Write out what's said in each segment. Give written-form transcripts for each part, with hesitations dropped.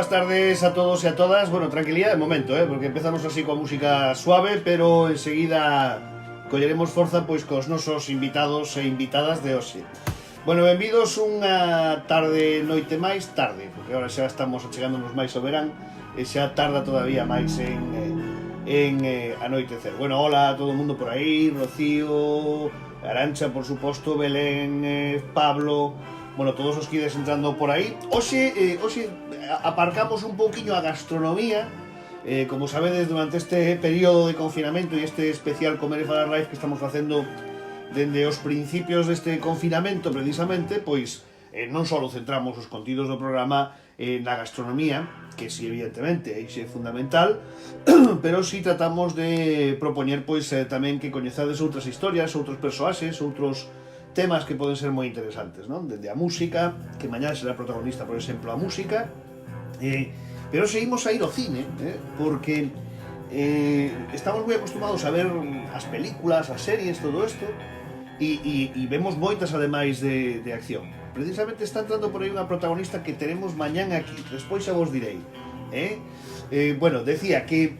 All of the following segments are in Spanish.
boas tardes a todos e a todas. Bueno, tranquilidade de momento, porque empezamos así coa música suave, pero enseguida colleremos forza pois cos nosos invitados e invitadas de hoxe. Bueno, benvidos unha tarde, noite máis tarde, porque agora xa estamos achegándonos máis ao verán e xa tarda todavía máis en anoitecer. Bueno, hola a todo o mundo por aí, Rocío, Arancha, por suposto, Belén, Pablo, bueno, todos os que ides entrando por aí. Hoxe aparcamos un pouquiño a gastronomía. Como sabedes, durante este período de confinamento e este especial Comer e Falar Live que estamos facendo dende os principios deste confinamento, precisamente, pois non só centramos os contidos do programa na gastronomía, que si evidentemente é fundamental, pero si tratamos de propoñer pois tamén que coñezades outras historias, outros persoaxes, outros temas que poden ser moi interesantes, non? Dende a música, que mañá será protagonista, por exemplo, a música, pero seguimos a ir ao cine, porque estamos moi acostumados a ver as películas, as series, todo isto, e vemos moitas ademais de acción. Precisamente está entrando por aí unha protagonista que teremos mañán aquí, despois xa vos direi. Bueno, decía que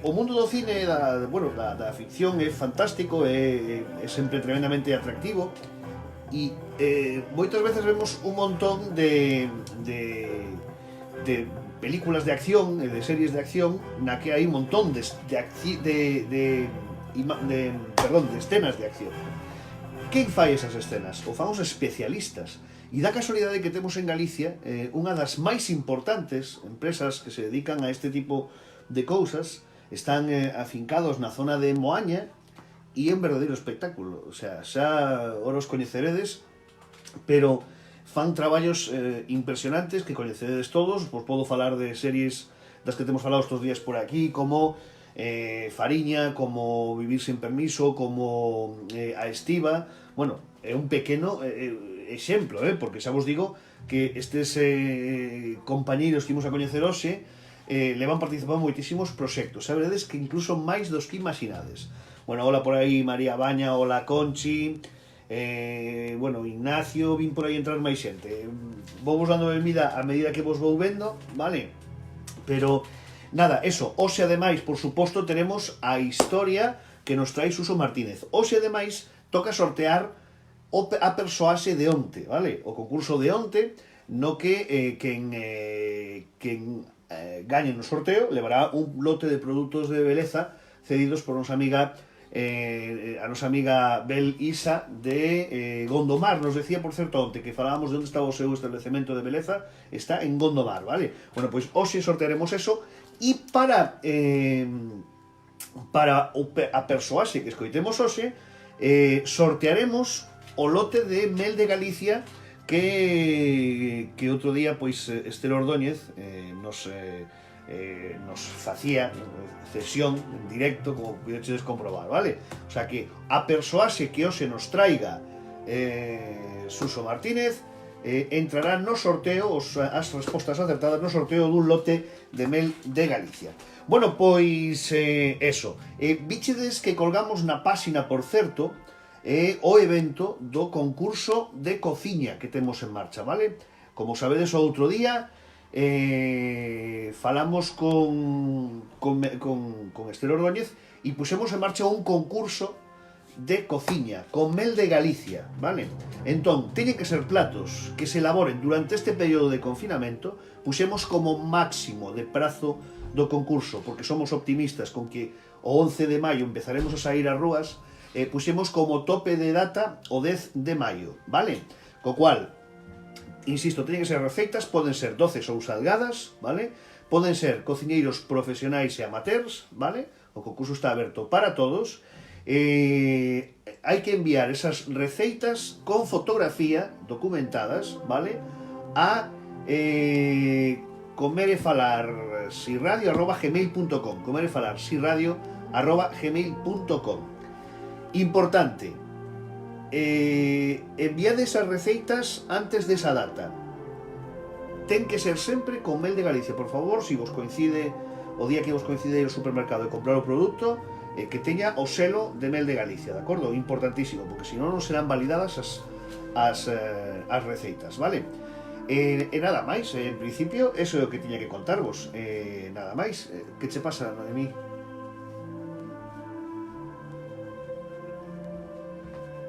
o mundo do cine, da ficción é fantástico, é sempre tremendamente atractivo, e moitas veces vemos un montón de películas de acción e de series de acción na que hai un montón de escenas de acción. Quen fai esas escenas? O fan os especialistas. E dá casualidade que temos en Galicia unha das máis importantes empresas que se dedican a este tipo de cousas. Están afincados na zona de Moaña e é un verdadeiro espectáculo. O sea, xa ora os coñeceredes, pero fan traballos impresionantes que coñecedes todos. Vos podo falar de series das que temos falado estes días por aquí, como Fariña, como Vivir sin permiso, como A Estiva. Bueno, é un pequeno exemplo, porque xa vos digo que estes compañeiros que imos a coñecer hoxe levan participado en moitísimos proxectos. Sabedes que incluso máis dos que imaginades. Bueno, hola por aí María Baña, hola Conchi, bueno, Ignacio, vin por aí entrar máis xente. Vou vos dando benvida a medida que vos vou vendo, vale? Pero nada, eso, hoxe ademais, por suposto, tenemos a historia que nos trae Suso Martínez. Hoxe ademais toca sortear a persoaxe de onte, vale? O concurso de onte, no que quen gañe no sorteo levará un lote de produtos de beleza cedidos por nosa amiga a nosa amiga Bel Isa de Gondomar. Nos decía, por certo, onte que falábamos de onde estaba o seu establecemento de beleza. Está en Gondomar, vale? Bueno, pois hoxe sortearemos eso. E para a persoaxe que escoitemos hoxe, sortearemos o lote de mel de Galicia que outro día pois Esther Ordóñez nos facía cesión en directo, como podedes comprobar, vale? O sea que a persoaxe que hoxe nos traiga Suso Martínez entrará no sorteo, as respostas acertadas no sorteo dun lote de mel de Galicia. Bueno, pois eso. Víchedes que colgamos na páxina, por certo, o evento do concurso de cociña que temos en marcha, vale? Como sabedes, o outro día falamos con Esther Ordóñez e puxemos en marcha un concurso de cociña con mel de Galicia, vale? Entón, teñen que ser platos que se elaboren durante este período de confinamento. Puxemos como máximo de prazo do concurso, porque somos optimistas con que o 11 de maio empezaremos a sair ás rúas. Puxemos como tope de data o 10 de maio, vale? Co cual, insisto, teñen que ser receitas, poden ser doces ou salgadas, vale? Poden ser cociñeiros profesionais e amateurs, vale? O concurso está aberto para todos. Hai que enviar esas receitas con fotografía documentadas, vale? A comerefalar@gmail.com, comerefalar@gmail.com. Importante, enviad esas receitas antes desa data. Ten que ser sempre con mel de Galicia, por favor. Se vos coincide o día que vos coincide ir ao supermercado e comprar o produto, que teña o selo de mel de Galicia, de acordo? Importantísimo, porque senón non serán validadas as receitas, vale? E nada máis, en principio, eso é o que tiña que contarvos. Nada máis. Que che pasa, Noemí?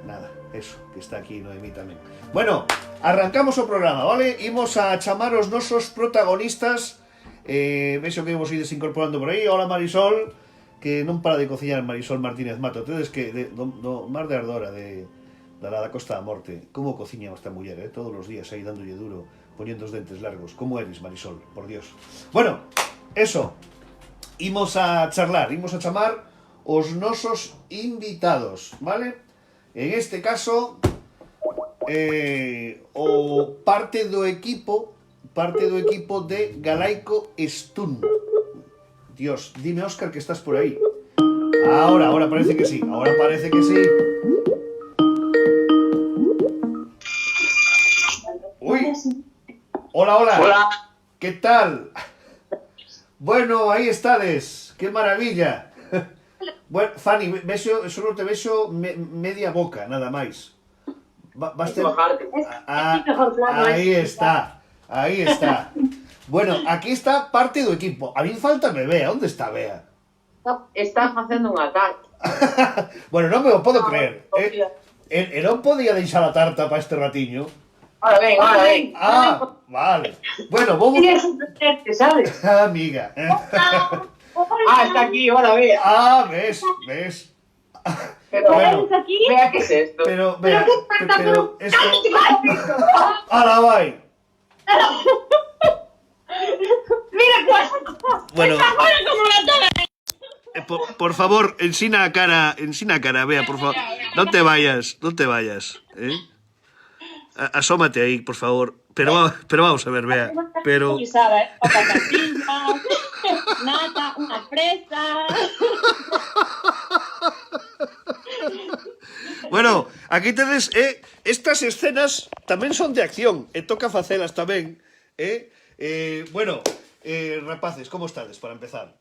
Nada, eso, que está aquí Noemí tamén. Bueno, arrancamos o programa, vale? Imos a chamar os nosos protagonistas. Vexo que vos ides incorporando por aí. Hola Marisol, que non para de cociñar Marisol Martínez Mato. Tedes que do Mar de Ardora da Costa da Morte. Como cociña esta muller, todos os días aí dándolle duro, poniendo os dentes largos. Como eres, Marisol, por Dios. Bueno, eso. Imos a charlar, imos a chamar os nosos invitados, vale? En este caso, o parte do equipo de Galaico Stun. Dios, dime, Óscar, que estás por aí. Ahora parece que sí, Uy, hola. Hola. ¿Qué tal? Bueno, ahí estades, qué maravilla. Bueno, Fanny, solo te vexo media boca, nada máis. Ahí está. Bueno, aquí está parte do equipo. A mí faltame Bea, onde está Bea? Está facendo unha tarta. Bueno, non me o podo creer. E non podía deixar a tarta para este ratiño. Ahora ven. Vale. Bueno, vamos... Tienes un presente, sabes? Amiga. Está aquí, ahora vea. Ves. Pero bueno, aquí. Vea qué es esto. Pero esto... ¡Hala, vai! Mira que... Bueno... Por favor, ensina a cara, Bea, por favor. No te vayas. Asómate ahí, por favor. Pero vamos a ver, Bea. Pero... Nata, una fresa. Bueno, aquí tedes, estas escenas tamén son de acción, e toca facelas tamén, bueno, rapaces, como estades, para empezar?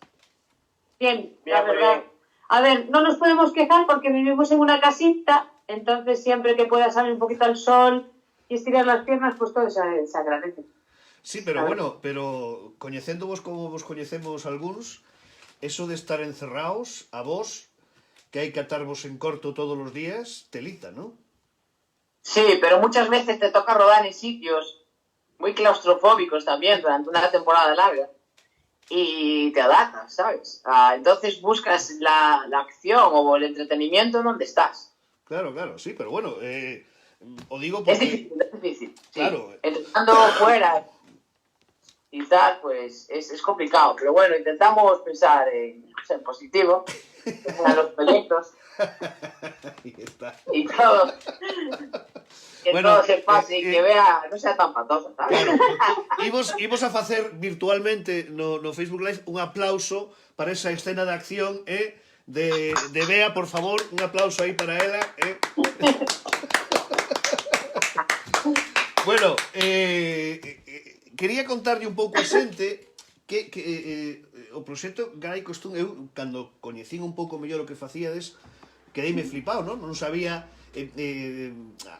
Bien, la verdad. A ver, no nos podemos quejar porque vivimos en una casita, entonces siempre que pueda salir un poquito al sol y estirar las piernas, pues todo se agradece. Sí, pero bueno, coñecéndovos como vos coñecemos algúns, eso de estar encerrados, a vos, que hai que atarvos en corto todos os días, telita, ¿no? Sí, pero muchas veces te toca rodar en sitios muy claustrofóbicos también durante una temporada larga y te adaptas, ¿sabes? Entonces buscas la acción o el entretenimiento en donde estás. Claro, sí, pero bueno, o digo porque... Es difícil. Sí. Claro. Estando fuera y tal, pues es complicado. Pero bueno, intentamos pensar en positivo, en los proyectos. Ahí está. Y todo. Que bueno, todo se pase y que vea, no sea tan patoso, ¿sabes? Claro. Imos a facer virtualmente no Facebook Live un aplauso para esa escena de acción, de Bea, por favor, un aplauso aí para ela, Bueno, quería contarlle un pouco a xente que o proxecto Galaico Stun, eu, cando coñecín un pouco mellor o que facíades, quedeime flipado, non? Non sabía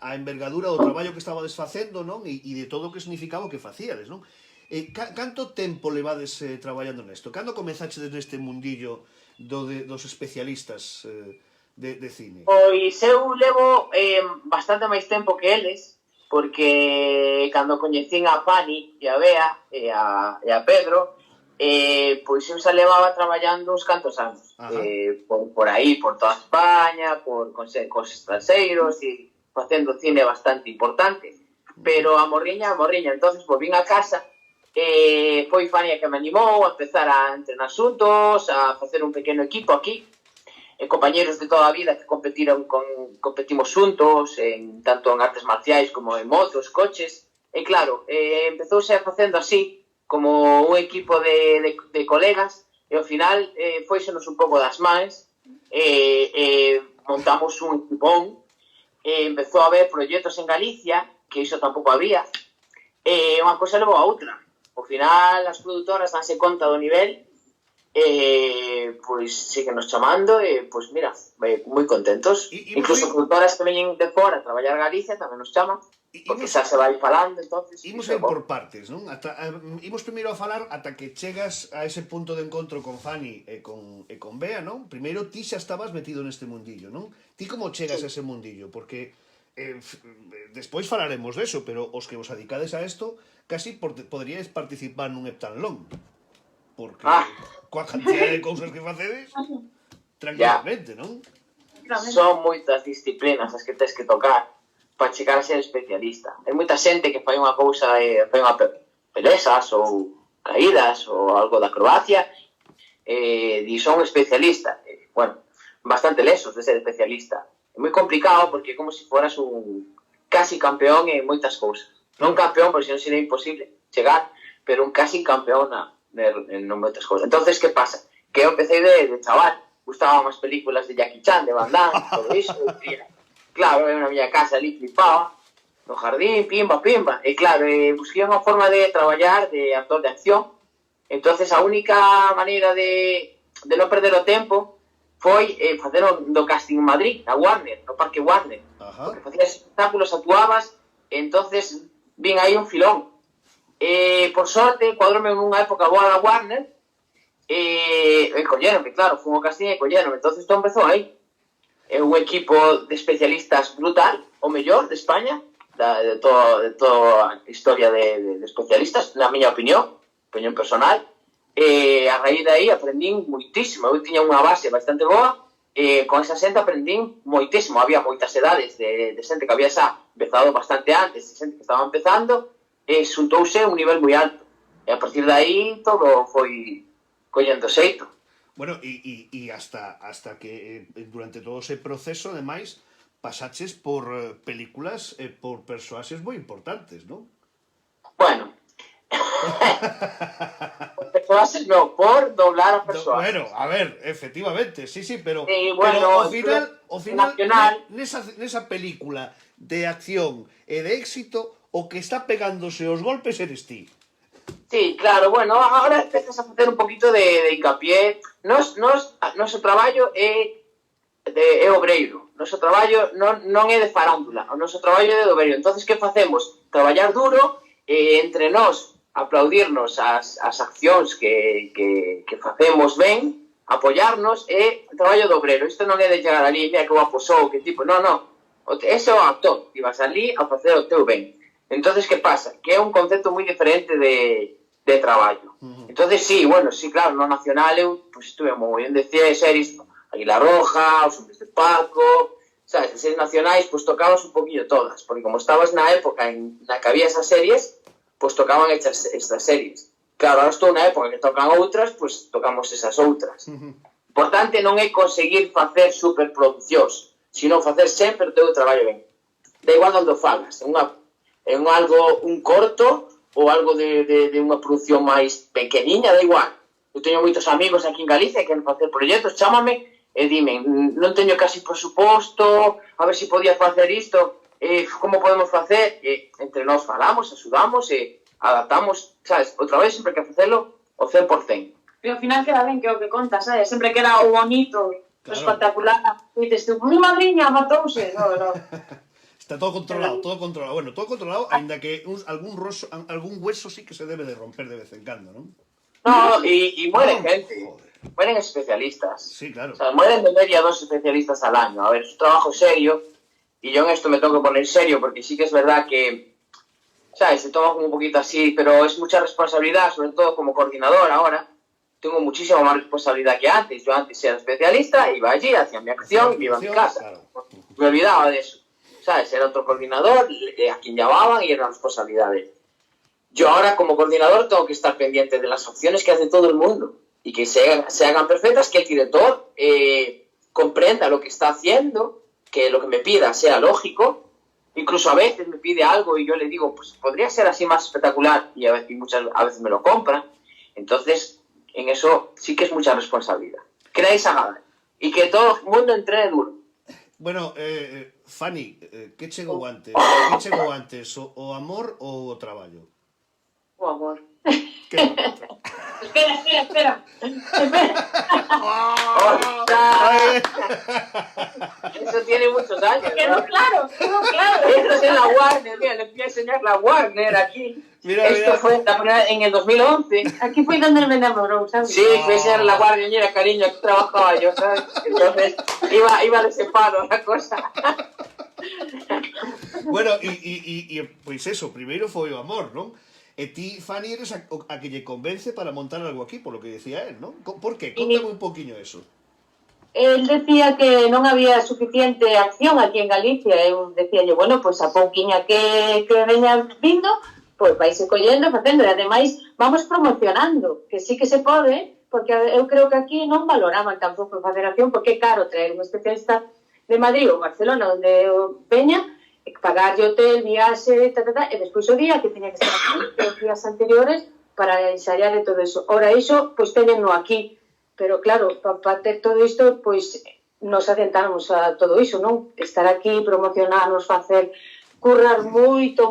a envergadura do traballo que estabades facendo, non? E de todo o que significaba o que facíades, non? Canto tempo levades traballando nesto? Cando comezaxedes neste mundillo dos especialistas de cine? Pois eu levo bastante máis tempo que eles, porque cando coñecín a Fanny e a Bea e a Pedro, pois eu xa levaba traballando uns cantos anos, por aí, por toda España, cos estranxeiros e facendo cine bastante importante, pero a morriña, entonces volvín a casa, foi Fanny a que me animou a empezar a entrenar xuntos, a facer un pequeno equipo aquí, compañeros de toda a vida que competimos xuntos, tanto en artes marciais como en motos, coches, e claro, empezouse a facendo así, como un equipo de colegas, e ao final foixenos un pouco das mans, montamos un equipón, empezou a haber proxectos en Galicia, que iso tampouco había, e unha cosa levou a outra. Ao final, as produtoras danse conta do nivel, pois síguenos chamando e, pois mira, moi contentos. Incluso produtoras que veñen de fora a traballar Galicia tamén nos chaman. porque xa se vai falando, entonces... Imos ir por partes, non? Imos primeiro a falar ata que chegas a ese punto de encontro con Fanny e con Bea, non? Primeiro ti xa estabas metido neste mundillo, non? Ti como chegas a ese mundillo? Porque despois falaremos deso, pero os que vos adicades a isto casi poderíais participar nun heptatlón. Porque coa cantidad de cousas que facedes, tranquilamente, non? Son moitas disciplinas as que tens que tocar para chegar a ser especialista. Hai moita xente que fai unha cousa, fai unha pelesas ou caídas ou algo da acrobacia, e son especialista. Bueno, bastante lesos de ser especialista. É moi complicado porque é como se foras un casi campeón en moitas cousas. Non campeón, porque senón sería imposible chegar, pero un casi campeón en moitas cousas. Entonces, que pasa? Que eu empecé de chaval, gustaban as películas de Jackie Chan, de Van Damme, todo iso, claro, eu na miña casa ali flipaba, no jardín, pimba, pimba, e claro, busquei unha forma de traballar de actor de acción. Entonces, a única maneira de non perder o tempo foi facer do casting en Madrid, na Warner, no Parque Warner. Porque facías espectáculos, actuabas, entonces vin aí un filón. Por sorte, cuadróme en unha época boa da Warner, colleronme, claro, fui ao casting e colleronme, entonces todo empezou aí. É un equipo de especialistas brutal, o mellor de España, de toda a historia de especialistas, na miña opinión personal, e a raíz de aí aprendín moitísimo. Eu tiña unha base bastante boa, con esa xente aprendín moitísimo. Había moitas edades de xente que había xa empezado bastante antes, de xente que estaba empezando, e xuntouse un nivel moi alto, e a partir de aí todo foi collendo xeito. Bueno, e hasta que durante todo ese proceso, ademais, pasaches por películas e por persoaxes moi importantes, non? Bueno, por persoaxes non, por doblar a persoaxes. Bueno, a ver, efectivamente, sí, pero bueno, ao final nesa película de acción e de éxito, o que está pegándose os golpes eres ti. Sí, claro, bueno, ahora empezas a facer un poquito de hincapié. Noso traballo é obreiro. Noso traballo non é de farándula. O noso traballo é de obreiro. Entonces, que facemos? Traballar duro, entre nós aplaudirnos as accións que facemos ben, apoiarnos, e traballo de obreiro. Isto non é de chegar ali, mira que guapo sou, que tipo, non. Ese é o actor. E vas ali a facer o teu ben. Entonces, que pasa? Que é un concepto moi diferente de traballo. Entonces, sí, bueno, sí, claro, no nacional eu estuve moi en de series, Águila Roja, Os Hombres de Paco, sabes, de series nacionais, tocabas un poquillo todas, porque como estabas na época na que había esas series, tocaban estas series. Claro, ahora estou na época que tocan outras, tocamos esas outras. Importante non é conseguir facer superproduccións, sino facer sempre o teu traballo ben. Da igual onde o fagas, en algo, un corto, ou algo de unha produción máis pequeniña, da igual. Eu teño moitos amigos aquí en Galicia que queren facer proxectos, chámame e dime, non teño casi presuposto, a ver se podía facer isto, como podemos facer? Entre nós falamos, axudamos e adaptamos, sabes, o traballo sempre que facelo o 100%. Pero ao final queda ben que o que contas, sabes? Sempre queda o bonito, o espectacular. E dices, mi madriña matouse. No. Está todo controlado. Bueno, todo controlado, ainda que algún hueso sí que se debe de romper de vez en cuando, ¿no? No, y mueren gente. Mueren especialistas. Sí, claro. O sea, mueren de media 2 especialistas al año. A ver, es un trabajo serio, y yo en esto me tengo que poner serio, porque sí que es verdad que, ¿sabes? Se toma como un poquito así, pero es mucha responsabilidad, sobre todo como coordinador ahora. Tengo muchísima más responsabilidad que antes. Yo antes era especialista, iba allí, hacía mi acción y me iba a mi casa. Claro. Me olvidaba de eso. ¿Sabes? Era otro coordinador a quien llamaban y era una responsabilidad de él. Yo ahora como coordinador tengo que estar pendiente de las acciones que hace todo el mundo y que se hagan perfectas, que el director comprenda lo que está haciendo, que lo que me pida sea lógico. Incluso a veces me pide algo y yo le digo, pues podría ser así más espectacular, y muchas veces me lo compran. Entonces, en eso sí que es mucha responsabilidad. Creáis a nada. Y que todo el mundo entrene duro. Bueno, Fanny, que chegou antes? O amor ou o traballo? O amor. Que espera. Eso tiene muchos años. Quedó claro. Esto es en la Warner, mira, le voy a enseñar la Warner aquí. Mira, Esto fue la primera, en el 2011. Aquí fue donde me enamoró, ¿sabes? Sí, fue a enseñar la Warner, mira, cariño, aquí trabajaba yo, ¿sabes? Entonces, iba de separo la cosa. Bueno, e pois eso, primeiro foi o amor, non? E ti, Fanny, eres a que lle convence para montar algo aquí, por lo que decía él, non? Por que? Contame un poquinho eso. Él decía que non había suficiente acción aquí en Galicia. Eu decía yo, bueno, pois a pouquiña que veña vindo, pois vaise collendo, facendo, e ademais vamos promocionando, que sí que se pode, porque eu creo que aquí non valoraban tampouco a federación, porque é caro traer un especialista de Madrid ou Barcelona, onde veña, pagarlle hotel, viaxe, e despois o día que tiña que estar aquí, os días anteriores, para ensayar e todo eso. Ora, iso, pois teñenno aquí, pero claro, para ter todo isto, pois nos atentamos a todo iso, non? Estar aquí, promocionarnos, facer, currar moito,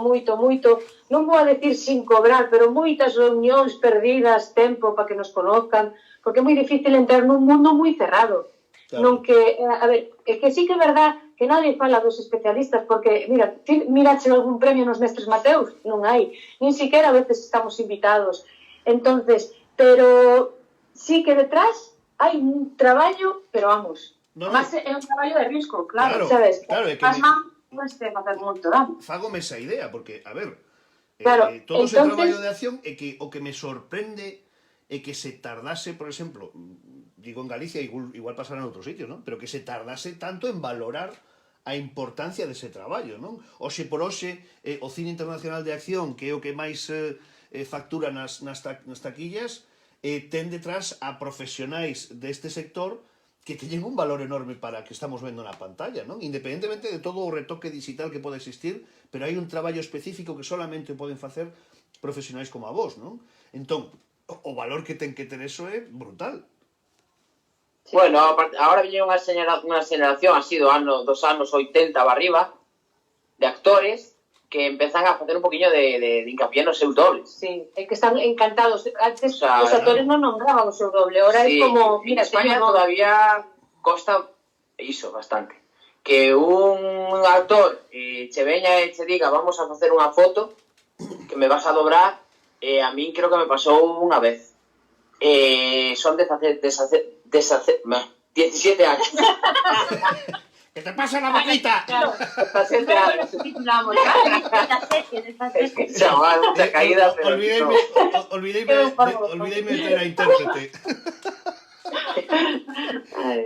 non vou a decir sin cobrar, pero moitas reunións perdidas, tempo para que nos conozcan, porque é moi difícil entrar nun mundo moi cerrado. Claro. Non que, a ver, é que sí que é verdad que nadie fala dos especialistas, porque, mira, mirache algún premio nos Mestres Mateus, non hai, nin siquiera a veces estamos invitados. Entonces, pero sí que detrás hai un traballo, pero vamos, máis é un traballo de risco, claro, sabes? Claro, é que non este facer moito dano. Fágome esa idea, porque, a ver, claro, todo ese traballo de acción é que o que me sorprende é que se tardase, por exemplo, digo en Galicia, igual pasará en outros sitios, non? Pero que se tardase tanto en valorar a importancia dese traballo, non? Hoxe por hoxe, o cine internacional de acción, que é o que máis factura nas taquillas, ten detrás a profesionais deste sector que teñen un valor enorme para que estamos vendo na pantalla, non? Independentemente de todo o retoque digital que pode existir, pero hai un traballo específico que solamente poden facer profesionais como a vos, non? Entón, o valor que ten que ter eso é brutal. Bueno, ahora viñe unha xeneración así dos anos 80 para arriba de actores que empezan a facer un poquinho de hincapié nos seus dobles. Sí, é que están encantados. Antes os actores non nombraban o seu doble, ahora é como... Mira, en España todavía costa iso bastante. Que un actor che veña e che diga vamos a facer unha foto que me vas a dobrar, a min creo que me pasou unha vez. Son 17 años. ¡Que te pasa la boquita! 17 años. Es que chaval, mucha caída. Olvidéme de traer a intérprete.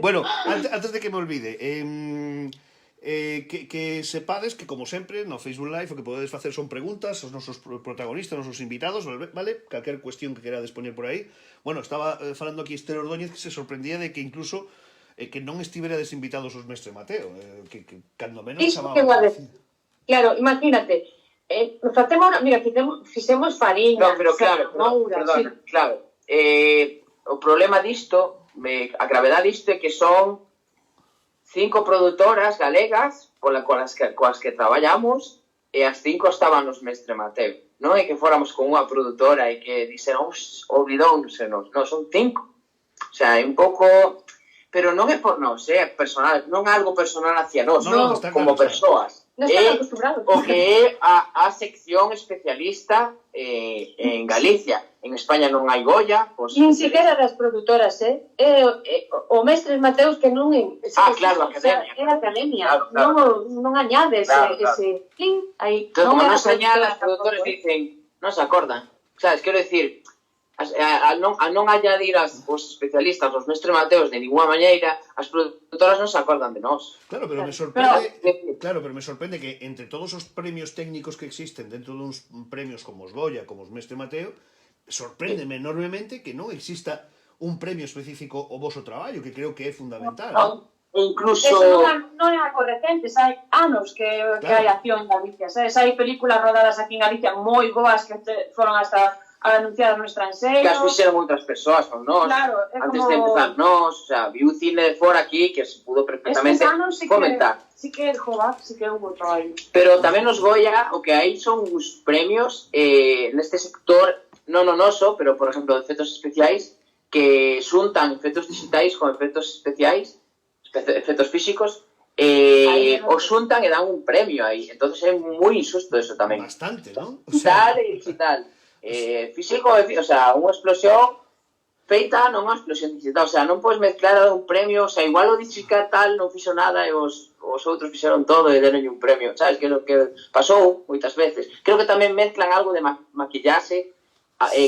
Bueno, antes de que me olvide, que sepades que, como sempre, no Facebook Live o que podedes facer son preguntas aos nosos protagonistas, aos nosos invitados, vale? Calquer cuestión que querades poñer por aí. Bueno, estaba falando aquí Esther Ordóñez, que se sorprendía de que incluso que non estiverades invitados os Mestre Mateo, que cando menos chamaba. Claro, imagínate, mira, fixemos fariña, no, pero claro, claro. O problema disto, a gravedade disto é que son 5 produtoras galegas coas que traballamos e as 5 estaban nos Mestre Mateo. Non é que fóramos con unha produtora e que dixeron olvidónsenos, non, son 5. O sea, é un pouco... Pero non é por nós, é personal, non é algo personal hacia nós, como persoas. Non están acostumbrados. O que é a sección especialista en Galicia. En España non hai Goya. Nin siquiera das produtoras, o Mestres Mateus que non é... claro, a academia. É a academia, non añade ese... Entón, non nos añade, as produtoras dicen, non se acordan. Sabes, quero decir... a non añadir os especialistas os Mestre Mateos de ninguna maneira, as produtoras non se acordan de nós. Claro, pero me sorprende que entre todos os premios técnicos que existen dentro duns premios como os Goya, como os Mestre Mateo, sorpréndeme enormemente que non exista un premio específico ao voso traballo, que creo que é fundamental. Incluso... Eso non é algo recente, hai anos que hai acción en Galicia, sabes? Hai películas rodadas aquí en Galicia moi boas que foron hasta anunciadas no estranxeiro. Que as fixeron outras persoas con nós, claro, antes de empezar nós, o sea, viu cine de fora aquí que se pudo perfectamente comentar. Sí que houve traballo. Pero tamén nos Goya, o que hai son uns premios neste sector, non o noso, pero, por exemplo, de efectos especiais, que xuntan efectos digitais con efectos especiais. efectos físicos, o xuntan e dan un premio aí. Entonces é moi injusto eso tamén. Bastante, non? Digital e digital. Físico, o sea, unha explosión feita non unha explosión digital. O sea, non podes mezclar a dar un premio. O sea, igual o digital non fixo nada e os outros fixeron todo e deronlle un premio. Sabes que é o que pasou moitas veces. Creo que tamén mezclan algo de maquillaxe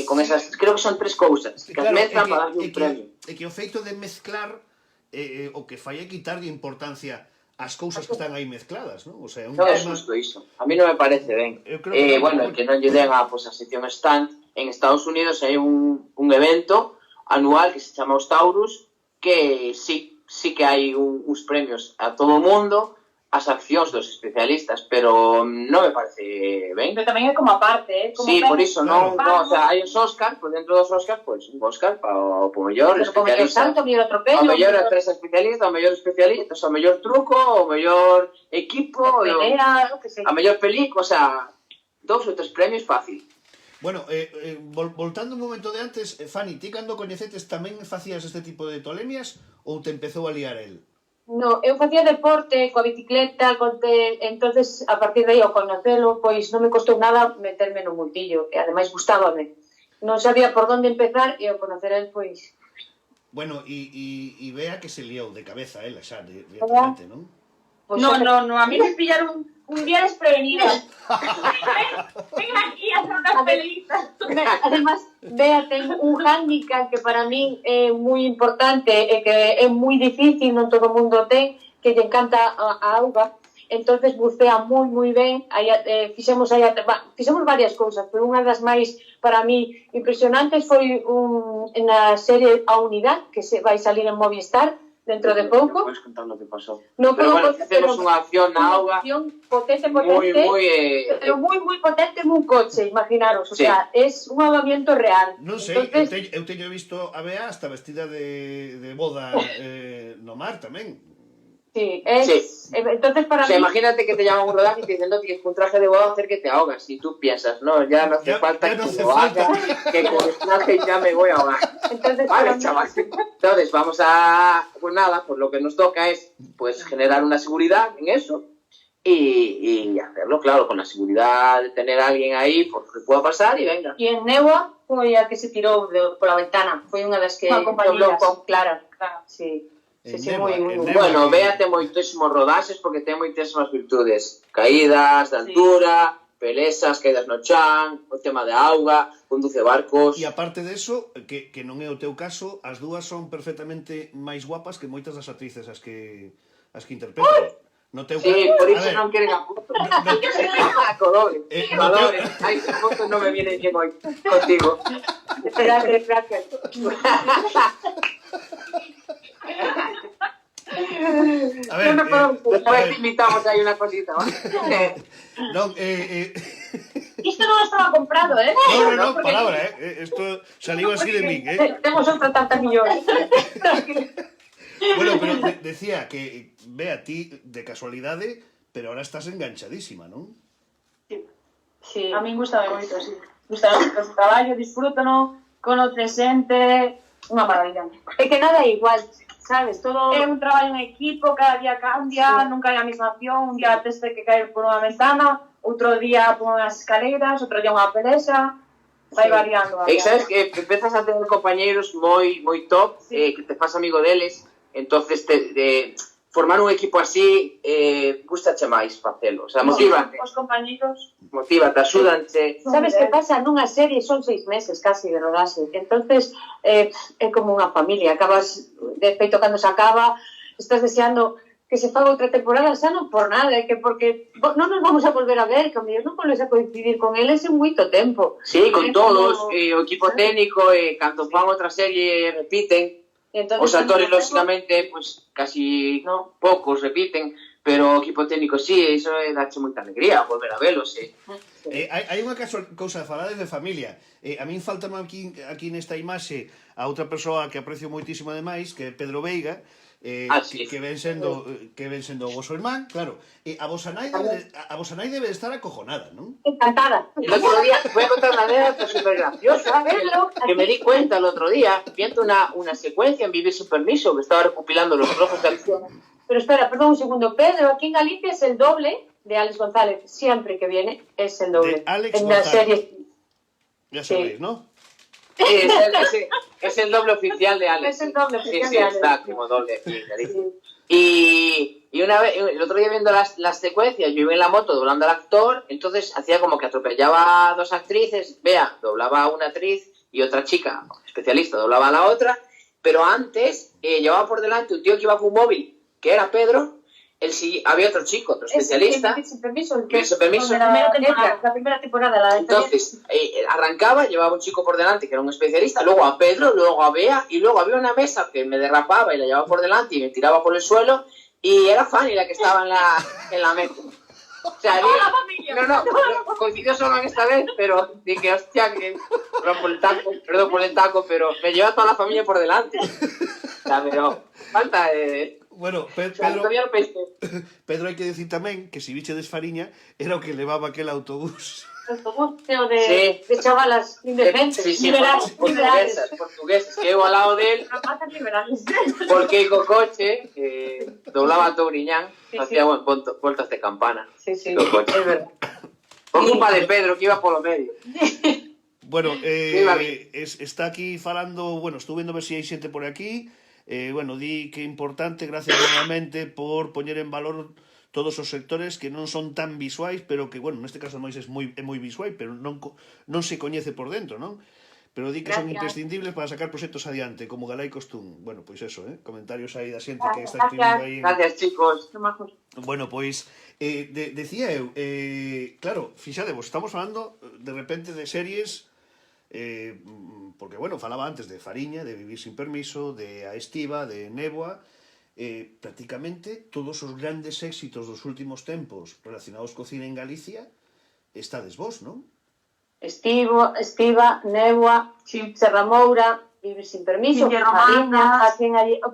con esas... Creo que son 3 cousas que as mezclan para darlle un premio. E que o feito de mezclar o que fai é quitarlle importancia as cousas que están aí mezcladas, non? O sea, non é justo iso. A mí non me parece ben. Bueno, que non lle den a sección stand. En Estados Unidos hai un evento anual que se chama os Taurus, que sí que hai uns premios a todo o mundo, as accións dos especialistas, pero non me parece ben. Pero tamén é como aparte, como sí, por iso, non, o sea, hai os Oscars, por dentro dos Oscars, pois un Oscar para o mellor especialista, o mellor empresa especialista, o mellor especialista, o mellor truco, o mellor equipo, a mellor película, o sea, 2 ou 3 premios fácil. Bueno, voltando un momento de antes, Fanny, ti cando coñecetes tamén facías este tipo de tolemias ou te empezou a liar el? No, eu facía deporte coa bicicleta, entonces a partir de aí ao conocelo, pois non me costou nada meterme no mundillo, e ademais gustábame. Non sabía por onde empezar e ao conocer el, pois... Bueno, e vea que se liou de cabeza ela xa, directamente, non? No, a mí me pillaron un día desprevenida. Ven aquí a hacer unas pelitas. Además, Bea ten un hándicap que para min é moi importante e que é moi difícil, non todo o mundo ten, que lle encanta a auga. Entonces bucea moi ben. Fixemos varias cousas, pero unha das máis para mí impresionantes foi na serie A Unidad, que se vai salir en Movistar dentro de pouco. Podes contar lo que pasou. No, pero bueno, hacemos unha acción na auga potente, pero moi potente en un coche, imaginaros, o sea, es un ahogamiento real. Non sei, eu teño visto a Bea hasta vestida de boda no mar tamén. Sí, entonces para mí... Imagínate que te llaman un rodaje y te dicen, no, tienes un traje de boda hacer que te ahogas. Y tú piensas, no, ya no hace falta que me haga, que con el traje ya me voy a ahogar. Entonces, vale, chaval. Entonces, vamos a... Pues nada, pues lo que nos toca es pues generar una seguridad en eso y hacerlo, claro, con la seguridad de tener a alguien ahí, pues que pueda pasar y venga. Y en Neua foi a que se tirou por la ventana. Foi unha das que doblou con Clara. Sí. Bueno, véate moitísimos rodaxes porque ten moitísimas virtudes. Caídas, de altura, pelesas, caídas no chan, o tema de auga, conduce barcos... E aparte de eso, que non é o teu caso, as dúas son perfectamente máis guapas que moitas das actrices as que interpretan. No teu sí, por iso non queren a foto. Codobre. Ai, esa foto non me viene bien hoy contigo. Gracias. A ver, después invitamos aí unha cosita, ¿vale? Non, Isto non estaba comprado, No, palabra, Esto salió así de mí, Temos outra tanta millóns. Bueno, pero decía que ve a ti de casualidade, pero ahora estás enganchadísima, non? Sí. A min gusta moito, sí. Gusta moito o traballo, disfrútano, conoce xente, unha maravilla. É que nada é igual, sabes, todo... É un traballo en equipo, cada día cambia, nunca hai a mesma acción, un día tens que caer por unha ventana, outro día por unhas escaleras, outro día unha pelesa, vai variando. E sabes que empezas a tener compañeiros moi top, que te faz amigo deles, entonces formar un equipo así gustache máis facelo, o sea, motívate. Os compañeiros motívate, axúdanche. Sabes que pasa nunha serie, son 6 meses casi de rodaxe, entonces é como unha familia, acabas, de feito cando se acaba, estás deseando que se faga outra temporada, xa non por nada, que porque non nos vamos a volver a ver, que a mellor non volves a coincidir con eles en moito tempo. Sí, con todos, o equipo técnico, cando fan outra serie repiten. Os actores, lógicamente, pues casi poucos repiten, pero o equipo técnico sí, iso dache moita alegría volver a velos. Hai unha cousa, falades de familia. A min faltame aquí nesta imaxe a outra persoa que aprecio moitísimo ademais, que é Pedro Veiga, Sí. que ven sendo o voso irmán, claro. A vosa nai debe de estar acojonada, non? Encantada. El otro día, voy a contar una anécdota súper graciosa, que me di cuenta el otro día, viendo una secuencia en Vivir sin Permiso, que estaba recopilando los trozos de acción. Pero espera, perdón un segundo. Pedro, aquí en Galicia es el doble de Alex González. Siempre que viene es el doble. De Alex en las González. series. Ya sabéis, ¿no? Sí, es el doble oficial de Alex. Es el doble oficial sí, de Alex. está como doble aquí en Galicia. Y una vez, el otro día viendo las secuencias, yo iba en la moto doblando al actor, entonces hacía como que atropellaba a dos actrices, doblaba a una actriz y otra chica, especialista, doblaba a la otra, pero antes llevaba por delante un tío que iba con un móvil, que era Pedro, había otro chico, otro especialista. Sin permiso. Sin permiso. La primera temporada. Entonces, arrancaba, llevaba un chico por delante que era un especialista, luego a Pedro, luego a Bea, y luego había una mesa que me derrapaba y la llevaba por delante y me tiraba por el suelo, y era Fanny la que estaba en la mesa. O sea, no, coincidió solo en esta vez, pero dije, hostia, que perdón por el taco, pero me lleva toda la familia por delante. O sea, pero falta Bueno, Pedro hai que decir tamén que se bichedes Fariña era o que levaba aquel autobús. De chavalas indecentes. Sí, portuguesas, que eu ao lado del, porque co coche doblaba a Touriñán, hacía voltas de campana. Sí, é verdad. Por culpa de Pedro, que iba polo medio. Bueno, está aquí falando, bueno, estuve vendo ver se hai xente por aquí. Bueno, di que é importante, gracias nuevamente por poñer en valor todos os sectores que non son tan visuais, pero que, bueno, neste caso máis é moi visual, pero non se coñece por dentro, non? Pero di que son imprescindibles para sacar proxectos adiante, como Galai Costún. Bueno, pois eso, comentarios aí da xente que está escribindo aí. Gracias, chicos. Bueno, pois, decía eu, claro, fixadevos, estamos falando de repente de series, porque, bueno, falaba antes de Fariña, de Vivir sin Permiso, de A Estiva, de Néboa, prácticamente todos os grandes éxitos dos últimos tempos relacionados co cine en Galicia estades vos, non? Estiva, Néboa, Serra Moura, Vivir sin Permiso, Fariña,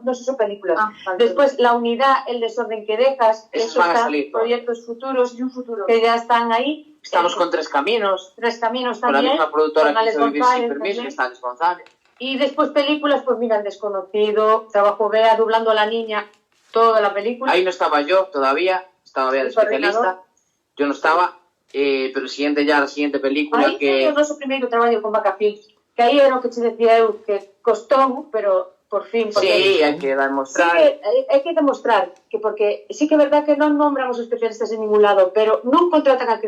no sé, son películas. Después La Unidad, El desorden que dejas, esos van a salir, proyectos futuros que ya están ahí. Estamos con Tres Caminos también. Con la misma productora que hizo Vivir sin Permiso, que está Alex González. Y después películas, pues mira, El Desconocido, trabajó Bea doblando a la niña, toda la película. Ahí no estaba yo todavía, estaba Bea de especialista. Yo no estaba, pero la siguiente película ahí que... Ahí foi o primeiro traballo con Bacafilms, que aí era o que te decía eu, que costou, pero por fin... Sí, hai que demostrar. Sí, hai que demostrar, que porque sí que é verdad que non nombramos especialistas en ningún lado, pero non contratan a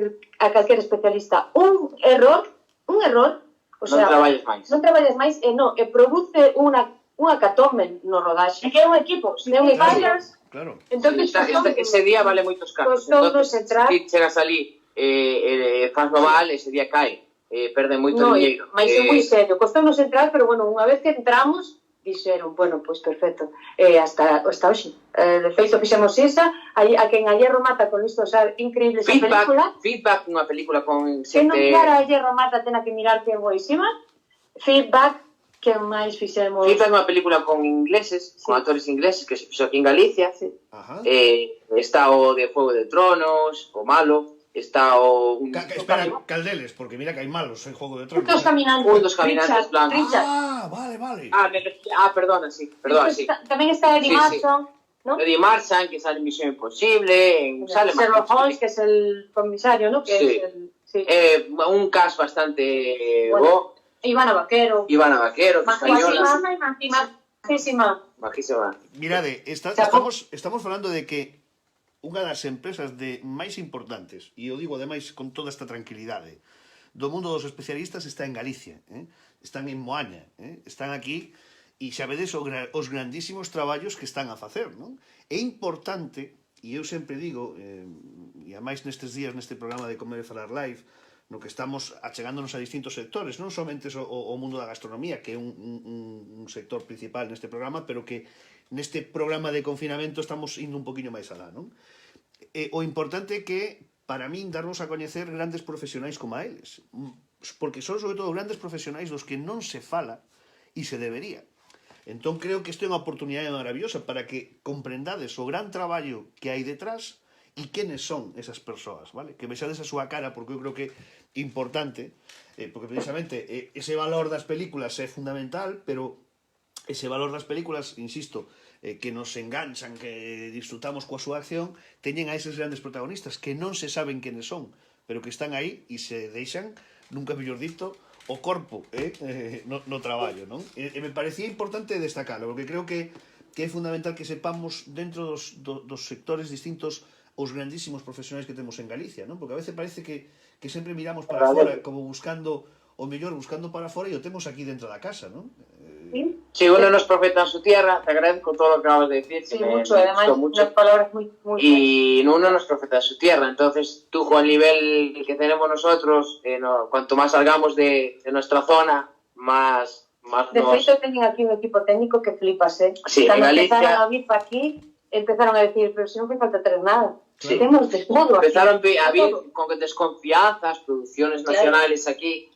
calquer especialista. Un error, o sea, non traballas máis e produce unha catome no rodaxe. É que é un equipo, se é un equipo. Claro. Entonces, ese día vale moitos cartos. Si chegas ali faz mal, ese día cae. Perden moito dinheiro. Mas é moi serio, costounos entrar, pero bueno, unha vez que entramos, dixeron, bueno, pois perfecto. Hasta hoxe. De feito, fixemos esa, a quen a Hierro Mata con isto, o sea, increíble esa película. Feedback, unha película con xente... Que non clara a Hierro Mata, tena que mirar que é boísima. Feedback, que máis fixemos... Feedback é unha película con ingleses, con actores ingleses, que se fixo aquí en Galicia. Está o de Fuego de Tronos, o malo. Está o... Espera, caldeles, porque mira que hai malos en Juego de Tronos. Un dos caminantes blancos. Vale. Perdona, sí. Tamén está Eddie Marsan, ¿no? Eddie Marsan, que sale en Misión Imposible, sale Sherlock Holmes, que es el comisario, ¿no? Que es un cast bastante bo. Ivana Vaquero, española. Majísima. Mirade, estamos falando de que unha das empresas máis importantes, e eu digo ademais con toda esta tranquilidade, do mundo dos especialistas está en Galicia, están en Moaña, están aquí, e xa vedes os grandísimos traballos que están a facer, non? É importante, e eu sempre digo, e ademais nestes días, neste programa de Comer e Falar Live, no que estamos achegándonos a distintos sectores, non somente o mundo da gastronomía, que é un sector principal neste programa, pero que neste programa de confinamento estamos indo un poquinho máis alá, non? O importante é que, para min, darnos a coñecer grandes profesionais como a eles, porque son, sobre todo, grandes profesionais dos que non se fala e se debería. Entón creo que isto é unha oportunidade maravillosa para que comprendades o gran traballo que hai detrás e quenes son esas persoas, vale? Que vexades a súa cara, porque eu creo que é importante, porque precisamente ese valor das películas é fundamental, pero ese valor das películas, insisto, que nos enganchan, que disfrutamos coa súa acción, teñen a eses grandes protagonistas que non se saben quenes son, pero que están aí e se deixan, nunca mellor dito, o corpo no traballo, non? E me parecía importante destacarlo, porque creo que é fundamental que sepamos dentro dos sectores distintos os grandísimos profesionais que temos en Galicia, non? Porque a veces parece que sempre miramos para fora como buscando o mellor, buscando para fora, e o temos aquí dentro da casa, non? Sí, uno no es profeta en su tierra, te agradezco todo lo que acabas de decir. Sí, mucho, además, unas palabras muy... Y uno no es profeta en su tierra, entonces tú con el nivel que tenemos nosotros, cuanto más salgamos de nuestra zona, más de hecho, tenían aquí un equipo técnico que flipas, ¿eh? Sí, cuando en Galicia... empezaron a vir para aquí, empezaron a decir, pero si no me falta tener nada. Sí. Tenemos de todo aquí. Empezaron a vir con desconfianzas, producciones nacionales aquí,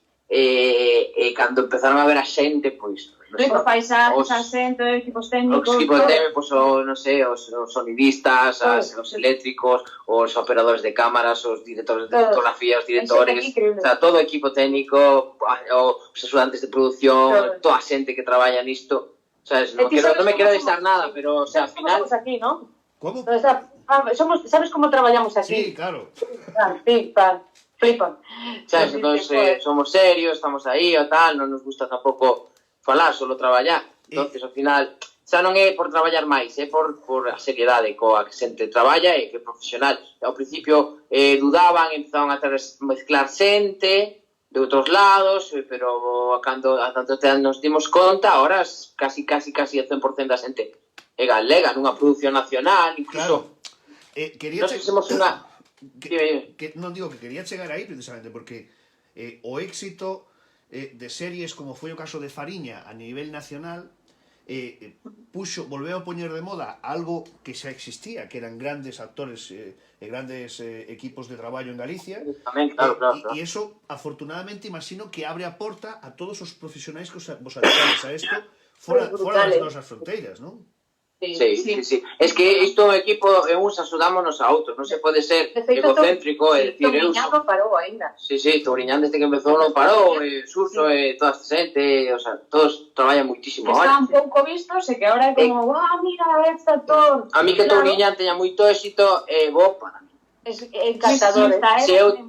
cando empezaron a ver a xente, pois... Os paisajes, acento, equipos técnicos... Os equipos técnicos, non sei, os sonidistas, os eléctricos, os operadores de cámaras, os directores de fotografía, os directores... O sea, todo o equipo técnico, os axudantes de producción, toda a xente que traballa nisto... ¿Sabes? No me quiero deixar nada, pero, o sea, al final... Somos aquí, ¿no? ¿Cómo? ¿Sabes cómo trabajamos aquí? Sí, claro. Sí, flipan. ¿Sabes? Entonces, somos serios, estamos aí o tal, non nos gusta tampouco falar, solo traballar. Entonces, ao final, xa non é por traballar máis, é por a seriedade coa que xente traballa e que é profesional. Ao principio dudaban, empezaban a mezclar xente de outros lados, pero cando nos dimos conta, ahora casi a 100% da xente é galega, nunha produción nacional, incluso... Claro. Nos fixemos unha... Non digo que quería chegar aí precisamente porque o éxito de series como foi o caso de Fariña a nivel nacional volveu a poñer de moda algo que xa existía, que eran grandes actores e grandes equipos de traballo en Galicia. Tamén, claro. E iso, afortunadamente, imagino que abre a porta a todos os profesionais que vos adicades a isto fora das nosas fronteiras, non? Sí. Es que isto é equipo e uns axudámonos a outros, non se pode ser egocéntrico e decir eu... Touriñán non parou ainda. Sí, Touriñán desde que empezou non parou, Suso e toda esta xente, o sea, todos traballan muitísimo. Están pouco vistos e que ahora é como, mira, este actor. A mí que Touriñán teña moito éxito é bo para mí. Es encantador. Se eu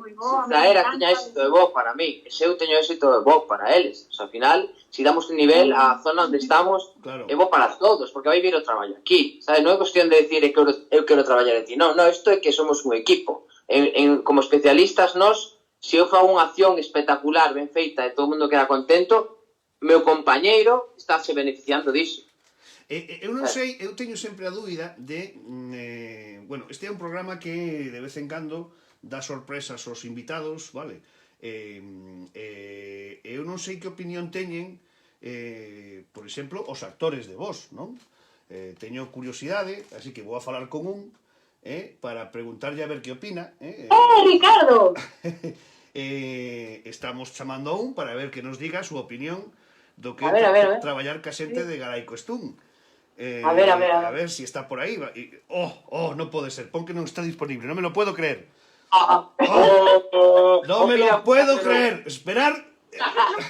teña éxito é bo para mí, e se eu teño éxito é bo para eles. O sea, ao final, se damos un nivel á zona onde estamos, é bo para todos, porque vai vir o traballo aquí. Sabes? Non é cuestión de decir eu quero traballar en ti. Non, isto é que somos un equipo. Como especialistas, se eu fago unha acción espectacular, ben feita, e todo o mundo queda contento, meu compañeiro estáse beneficiando disso. Eu non sei, eu teño sempre a dúbida de... bueno, este é un programa que de vez en cando dá sorpresas aos invitados, vale? Eu non sei que opinión teñen, por exemplo, os actores de voz, non? Teño curiosidade, así que vou a falar con un para preguntarlle a ver que opina. Ricardo! Estamos chamando a un para ver que nos diga a súa opinión do que traballar ca xente de Galaico Estún. A ver si está por aí. No puede ser, pon que non está disponible, no me lo puedo creer. No me lo puedo creer. Esperar.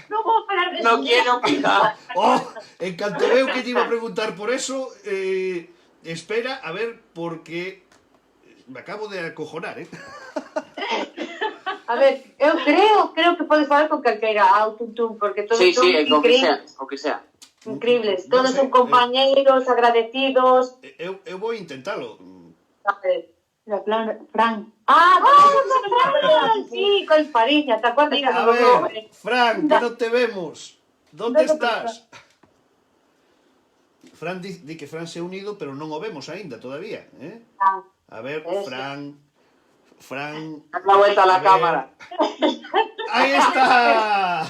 No puedo esperar. No quiero opinar. En canto veo que te iba a preguntar por eso, espera, a ver, porque me acabo de acojonar, A ver, eu creo que podes falar con calqueira autotune, porque todos son increíbles. O que sea. Increíbles, todos son compañeros, agradecidos. Eu vou intentalo. A ver, Fran. Fran! Sí, con Fariña, ¿te acuerdas? A ver, Fran, que non te vemos. ¿Dónde estás? Fran di que Fran se ha unido, pero non o vemos aínda todavía, A ver, Fran... Da vuelta a la cámara. ¡Ahí está!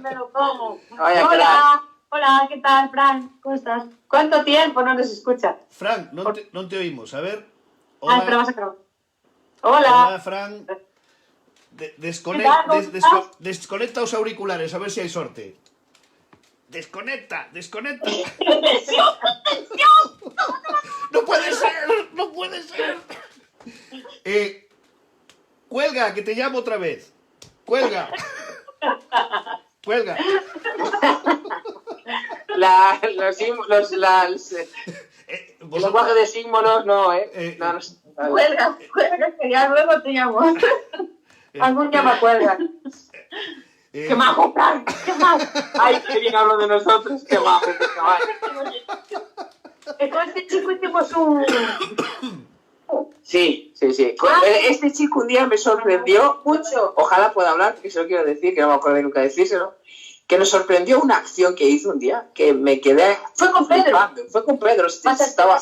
Me lo como. Hola, ¿qué tal, Fran? ¿Cómo estás? ¿Cuánto tiempo no nos escucha? Fran, non te oímos. A ver. Hola. Pero vas a acabar. Hola, Fran. Desconecta os auriculares, a ver se hai sorte. Desconecta. No puede ser. Cuelga, que te llamo otra vez. Cuelga. El lenguaje de símbolos no, no. Cuelga, que ya luego te llamo. Algún llama cuelga. ¡Qué majo, Fran! ¡Qué majo! ¡Ay, qué bien hablo de nosotros! ¡Qué majo, qué chaval! Con este chico hicimos un... Sí. Este chico un día me sorprendió mucho. Ojalá pueda hablar, que se lo quiero decir, que no me acuerdo nunca decírselo. Que nos sorprendió una acción que hizo un día, que me quedé... Fue con Pedro. Se estaba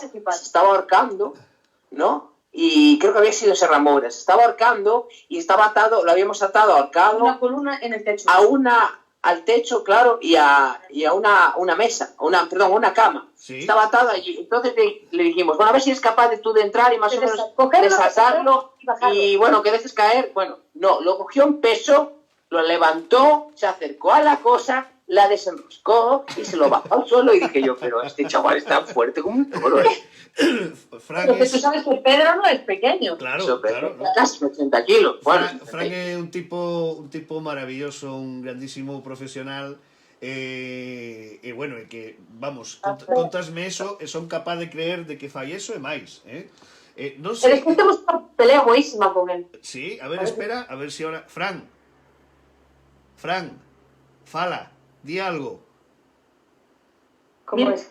ahorcando, ¿no? Y creo que había sido Serra Moura. Se estaba ahorcando y estaba atado, lo habíamos atado, ahorcado... Una columna en el techo. Al techo, claro, y a una mesa, una cama. ¿Sí? Estaba atado allí. Entonces le dijimos, bueno, a ver si eres capaz de tú de entrar y más o menos desatarlo y bueno, que dejes caer. Bueno, no, lo cogió un peso, lo levantó, se acercó a la cosa, la desenroscó y se lo bajó al suelo y dije yo, pero este chaval es tan fuerte como un toro, Pero que tú sabes que Pedro no es pequeño. Claro. Casi 80 kilos. Bueno, Fran é un tipo maravilloso, un grandísimo profesional e bueno, e que, vamos, contasme eso e son capaz de creer de que fai eso e máis, non sei... Pero es que temos unha pelea boísima con él. Sí, a ver, espera, a ver si ahora... Fran, fala, di algo.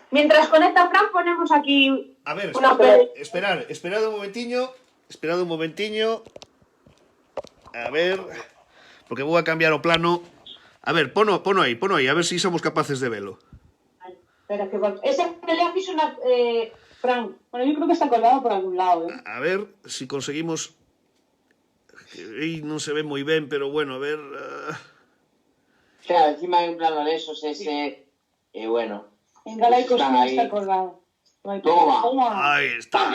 Mientras conecta Fran, ponemos aquí... A ver, esperad un momentiño. A ver, porque vou a cambiar o plano. A ver, pono aí, a ver si somos capaces de velo. Espera, que esa pelea fixo una... Fran, bueno, yo creo que está colgado por algún lado, A ver si conseguimos... Aí non se ve moi ben, pero bueno, a ver... Claro, encima hai un plano de esos, ese... bueno... En Galaico sí está colgado. Toma. Ahí está.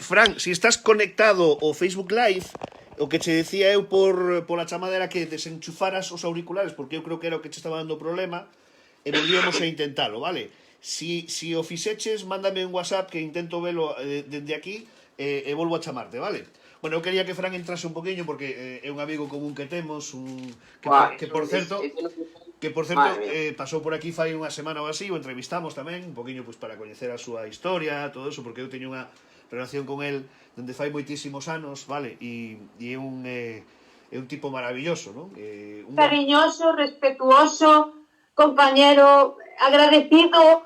Fran, si estás conectado ao Facebook Live, o que che decía eu pola chamada era que desenchufaras os auriculares, porque eu creo que era o que che estaba dando problema, e volvíamos a intentalo, vale? Si o fixeches, mándame un WhatsApp que intento velo dende aquí e volvo a chamarte, vale? Bueno, eu quería que Fran entrase un poquinho porque é un amigo común que temos, que por certo pasou por aquí fai unha semana ou así, o entrevistamos tamén, un poquinho pues, para coñecer a súa historia, todo eso, porque eu teño unha relación con el dende fai moitísimos anos, vale, e é un tipo maravilloso, non? Cariñoso, respetuoso, compañero, agradecido,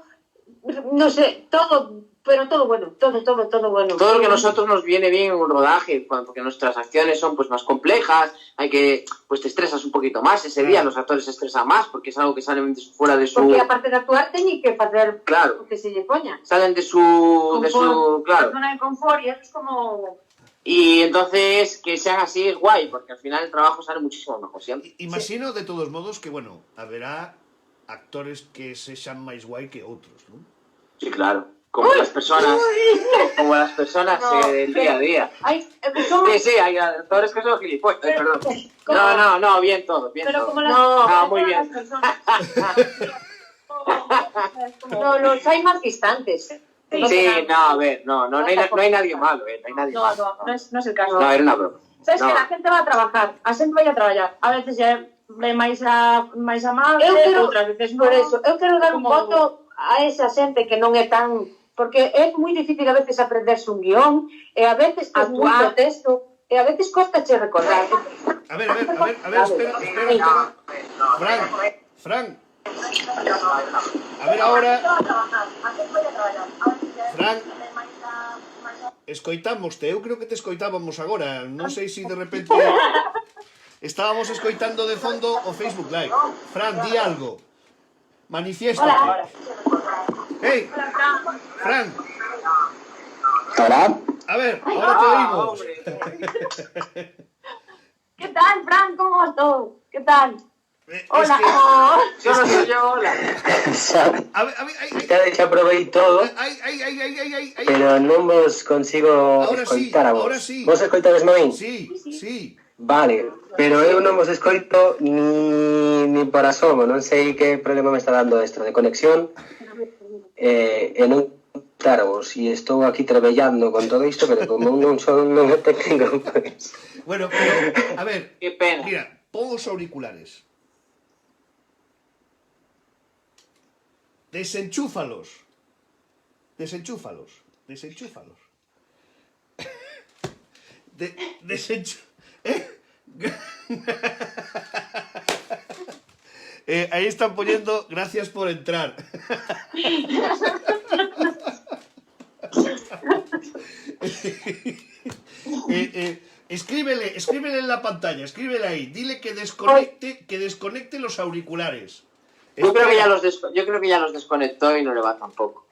no sé, todo... Pero todo bueno, todo bueno. Todo lo que a nosotros nos viene bien en un rodaje, porque nuestras acciones son pues más complejas, hay que, pues te estresas un poquito más ese día, los actores se estresan más, porque es algo que salen fuera de su... Porque aparte de actuar, teñen que facer claro, que se lle poña. Salen de su claro. Zona de confort y es como... Y entonces, que sean así es guay, porque al final el trabajo sale muchísimo mejor siempre. Imagino, de todos modos, que, bueno, haberá actores que sexan máis guai que outros, ¿no? Sí, claro. Como las personas no, del día a día. Sí, hay actores que son gilipollas. Perdón. No, bien todo. Pero como las muy bien. No, los hay más distantes. Sí, no, a ver, no hay nadie malo, No es el caso. No, era una broma. Sabes que la gente va a trabajar, a xente vai a traballar. A veces ya ve máis amable, outras veces non. Por eso, eu quero dar un voto a esa xente que non é tan... Porque é moi difícil a veces aprenderse un guión, e a veces actuar texto, e a veces costache recordar. A ver, espera. Fran. A ver ahora. Fran. Escoitámoste, eu creo que te escoitábamos agora. Non sei se de repente estábamos escoitando de fondo o Facebook Live. Fran, di algo. Manifiéstate. Hey, Fran. Hola. A ver, ahora te oímos. ¿Qué tal, Fran? ¿Cómo estás? ¿Qué tal? Hola. Yo no soy yo, hola. Ya probé todo. Pero non vos consigo escoitar a vos. Ahora sí. Vos escoitades moi? Sí. Vale, pero eu non vos escoito ni por asomo, non sei que problema me está dando isto de conexión, e non escoitarvos, e estou aquí traballando con todo isto, pero como non o técnico, pues... Bueno, pero, a ver, Qué pena. mira, pon os auriculares. Desenchúfalos. Desenchúfalos. Desenchúfalos. Ahí están poniendo gracias por entrar. Escríbele en la pantalla, escríbele ahí, dile que desconecte los auriculares. Yo creo que ya los desconectó y no le va tampoco.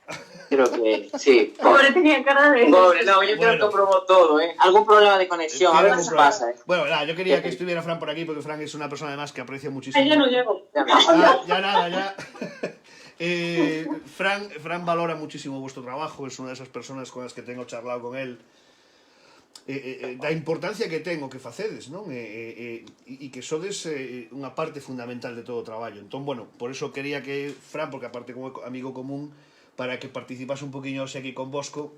Creo que sí. Pobre, tenía cara de... Pobre, no, yo creo que probó todo, ¿eh? Algún problema de conexión, a ver qué pasa, ¿eh? Bueno, nada, yo quería que estuviera Fran por aquí porque Fran es una persona además que aprecio muchísimo. Yo no llego. Ya. Fran valora muchísimo vuestro trabajo, es una de esas personas con las que tengo charlado con él. Da importancia que ten o que facedes, non? E que sodes unha parte fundamental de todo o traballo. Entón, bueno, por eso quería que Fran, porque aparte como amigo común, para que participase un poquinho aquí con Bosco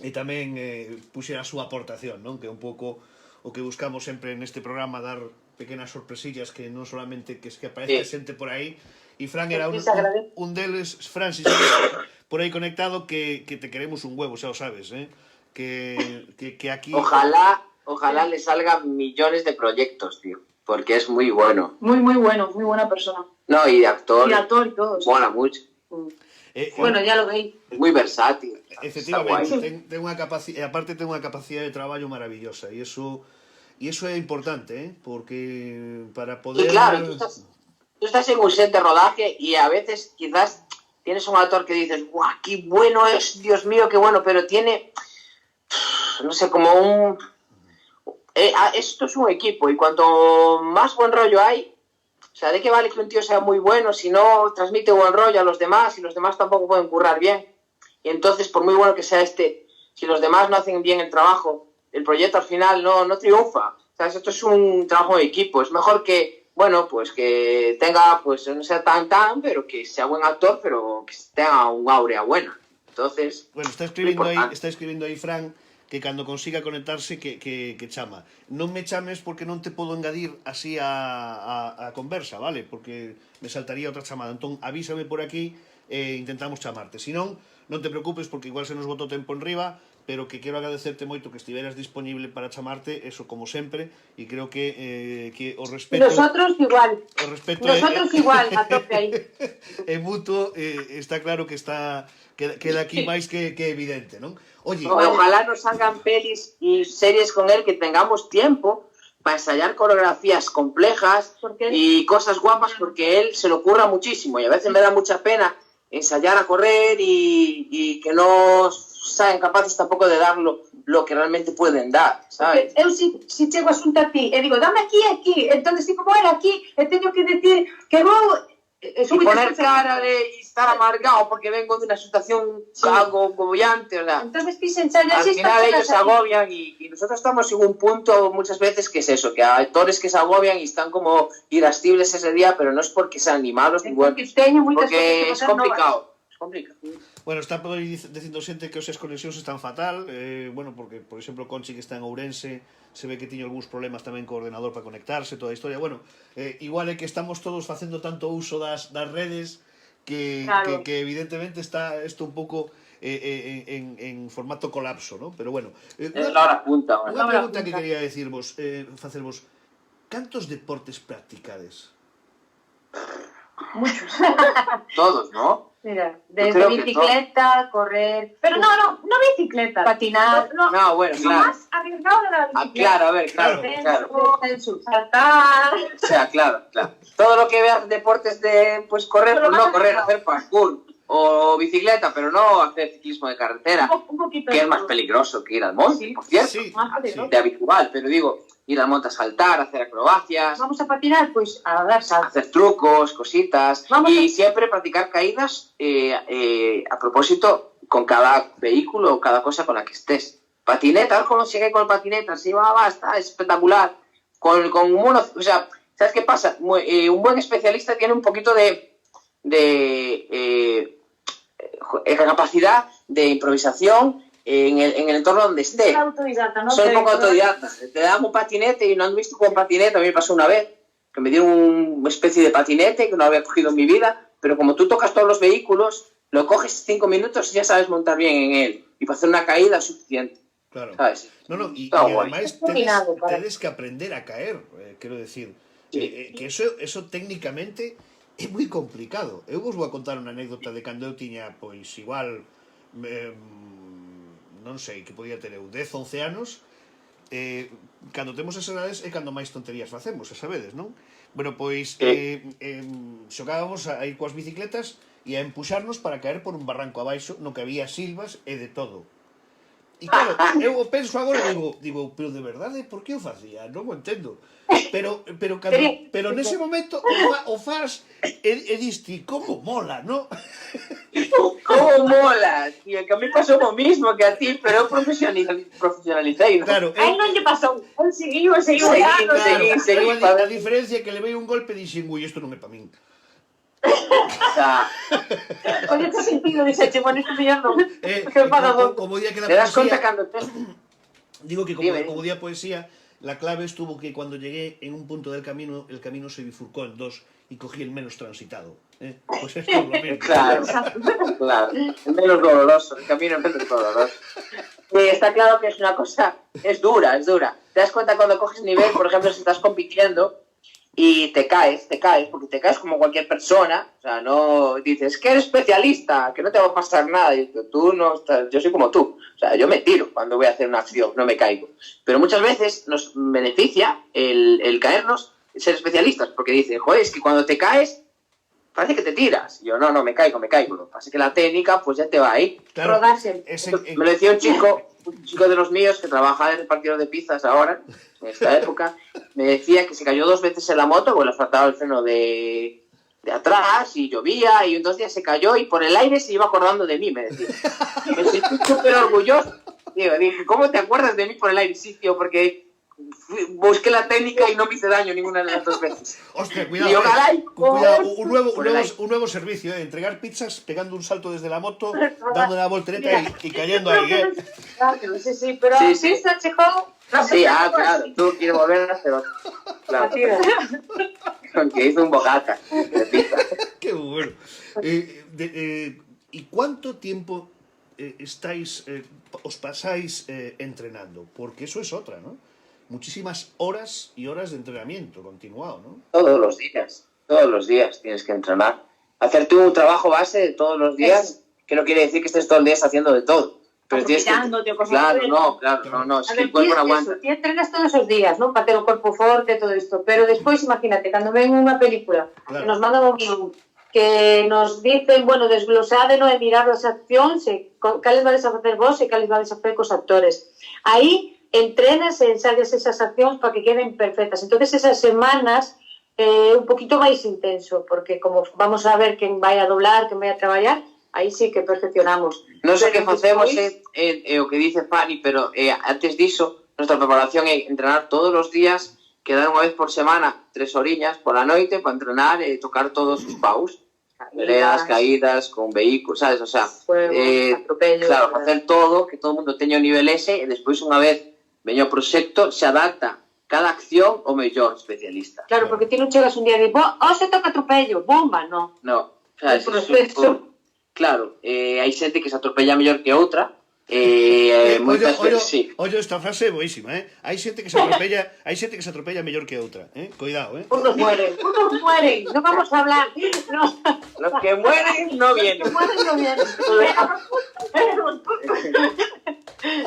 e tamén puxera a súa aportación, non? Que é un pouco o que buscamos sempre neste programa, dar pequenas sorpresillas que non solamente que aparece xente por aí, e Fran era un deles. Fran, si sabes por aí conectado, que te queremos un huevo, xa o sabes, que aquí... Ojalá le salgan millones de proyectos, tío, porque es muy bueno. Muy, muy bueno, muy buena persona. No, y de actor. Y actor y todo. Mola mucho. Bueno, ya lo veis. Es muy versátil. Efectivamente, ten unha capacidade, aparte ten unha capacidade de traballo maravillosa, e iso é importante, porque para poder... Y claro, tú estás en un set de rodaje y a veces quizás tienes un actor que dices, ¡guau, qué bueno es, Dios mío, qué bueno! Pero tiene, no sé, como un... esto es un equipo, y cuanto más buen rollo hay, o sea, ¿de qué vale que un tío sea muy bueno si no transmite buen rollo a los demás y los demás tampoco pueden currar bien? Y entonces, por muy bueno que sea si los demás no hacen bien el trabajo, el proyecto al final no triunfa. ¿Sabes? Esto es un trabajo de equipo. Es mejor que, bueno, pues que tenga, pues no sea tan, pero que sea buen actor, pero que tenga un áurea buena. Entonces... Bueno, está escribindo aí Fran que cando consiga conectarse que chama. Non me chames porque non te podo engadir así a conversa, vale? Porque me saltaría outra chamada. Entón, avísame por aquí e intentamos chamarte. Si non, non te preocupes porque igual se nos botou tempo en riba, pero que quero agradecerte moito que estiveras disponible para chamarte, eso como sempre, e creo que o respeto... Nosotros igual. O respeto igual, a tope aí. É mutuo, está claro que queda aquí máis que evidente, non? Oye, ojalá nos salgan pelis y series con él que tengamos tiempo para ensayar coreografías complejas y cosas guapas, porque él se lo ocurra muchísimo y a veces me da mucha pena ensayar a correr y que no sean capaces tampoco de dar lo que realmente pueden dar, ¿sabes? Eu si chego asunto a ti e digo, dame aquí, entonces si como era aquí, teño que decir que vou... Y poner cara de estar amargado porque vengo de una situación algo agobiante, ¿verdad? Entonces al final ellos se agobian y nosotros estamos en un punto muchas veces que es eso, que hay actores que se agobian y están como irascibles ese día, pero no es porque sean ni malos ni buenos, porque es complicado. Bueno, está dicindo xente que os conexións están fatal, bueno, porque, por exemplo, Conchi, que está en Ourense, se ve que tiña algúns problemas tamén co ordenador para conectarse, toda a historia. Bueno, igual é que estamos todos facendo tanto uso das redes que evidentemente está isto un pouco en formato colapso, ¿no? Pero bueno, unha pregunta que quería facervos, cantos deportes practicades? Muchos. Todos, ¿no? Mira, desde bicicleta, correr... Pero no bicicleta. Patinar. No, bueno, claro. Más arriesgado de la bicicleta. Claro, a ver, claro. Saltar... O sea, claro. Todo lo que veas deportes de, pues correr, pues no correr, hacer parkour o bicicleta, pero no hacer ciclismo de carretera, que es más peligroso que ir al monte, por cierto. Sí. De habitual, pero digo... Ir al monte a saltar, hacer acrobacias. Vamos a patinar, pues a dar saltos. Hacer trucos, cositas. Siempre practicar caídas a propósito con cada vehículo o cada cosa con la que estés. Patineta, como llegué con el patineta, sí, va, está espectacular. o sea, ¿sabes qué pasa? Un buen especialista tiene un poquito de capacidad de improvisación en el entorno donde esté. Autodidacta, ¿no? Soy un poco autodidacta. Te dan un patinete y no han visto con patinete. A mí me pasó una vez que me dieron una especie de patinete que no había cogido en mi vida, pero como tú tocas todos los vehículos, lo coges 5 minutos y ya sabes montar bien en él. Y para hacer una caída es suficiente. Claro. ¿Sabes? No, y Está guay. además tienes que aprender a caer, quero decir. Que eso técnicamente é moi complicado. Eu vos vou a contar unha anécdota de cando eu tiña, pois, igual, non sei, que podía ter eu, 10, 11 anos, cando temos esas edades é cando máis tonterías facemos, sabedes, non? Bueno, pois, xocábamos a ir coas bicicletas e a empuxarnos para caer por un barranco abaixo no que había silvas e de todo. E claro, eu penso agora e digo, pero de verdade, por que o facía? Non o entendo. Pero nese momento o faz e diste, como mola, non? Como mola, tío, que a mí pasou o mismo que a ti, pero eu profesionalicei, non? Claro, Ai, non lle pasou. Eu seguí. Seguí. A diferencia é que levei un golpe e dixen, ui, isto non é pa min. Oye, este sentido, dice, bueno, isto mellor non. Como día que da Te das conta poesía, cando te... digo que Dime. como día poesía, la clave estuvo que cuando llegué en un punto del camino, el camino se bifurcó en dos y cogí el menos transitado. Pues esto es lo mismo. Claro, es menos doloroso, el camino es menos doloroso. Y está claro que es una cosa, es dura. Te das cuenta cuando coges nivel, por ejemplo, si estás compitiendo y te caes, porque te caes como cualquier persona, o sea, no dices que eres especialista, que no te va a pasar nada, y tú no estás, yo soy como tú, o sea, yo me tiro cuando voy a hacer una acción, no me caigo. Pero muchas veces nos beneficia el caernos, ser especialistas, porque dicen, joder, es que cuando te caes, parece que te tiras. Y yo, no, me caigo. Lo que pasa es que la técnica, pues ya te va ahí. Claro, Rodarse. Me lo decía un chico de los míos que trabaja en el partido de pizzas ahora, en esta época, me decía que se cayó 2 veces en la moto, porque le faltaba el freno de atrás y llovía, y 2 días se cayó y por el aire se iba acordando de mí, me decía. Me sentí súper orgulloso. Dije, ¿cómo te acuerdas de mí por el aire? Sí, tío, porque busqué la técnica y no me hice daño ninguna de las 2 veces. Hostia, cuidado, Y yo, caray, cuidado, un por nuevo servicio, entregar pizzas, pegando un salto desde la moto, dando una voltereta y cayendo ahí, Claro, sí, pero Sí, sí, sí. chico. Sí, claro, tú quieres volver a hacer otro. Claro, que hizo un bocata de pizza. Qué bueno. ¿Y cuánto tiempo os pasáis entrenando? Porque eso es otra, ¿no? Muchísimas horas y horas de entrenamiento continuado, ¿no? Todos los días tienes que entrenar. Hacerte un trabajo base de todos los días, que no quiere decir que estés todo el día haciendo de todo. Pero tienes que... Claro, no, es que el cuerpo no aguanta. Ti entrenas todos os días, non? Para ter o corpo forte, todo isto. Pero despois, imagínate, cando ven unha película, que nos mandan un guión, que nos dicen, bueno, desglosade, no, e mirar as accións, cales vades a facer vos e cales vades a facer cos actores. Aí entrenas e ensayas esas accións para que queden perfectas. Entonces esas semanas un poquito máis intenso, porque como vamos a ver quen vai a doblar, quen vai a traballar, aí sí que perfeccionamos. Non sei que facemos é o que dice Fanny, pero antes diso, nuestra preparación é entrenar todos os días, quedar unha vez por semana 3 horiñas por la noite para entrenar e tocar todos os paus. Peleas, caídas, con vehículos, sabes? O sea, atropellos, claro, facer todo, que todo o mundo teña o nivel ese, e despois unha vez veño o proxecto, se adapta cada acción ao mellor especialista. Claro, porque ti non chegas un día e dices, se toca atropello, bomba, no. No, sabes? Claro, hai xente que se atropella mellor que outra, moitas veces sí. Oye, esta frase é boísima, Hai xente que se atropella mellor que outra, Cuidado, Unos mueren, no vamos a hablar. No. Los que mueren no vienen.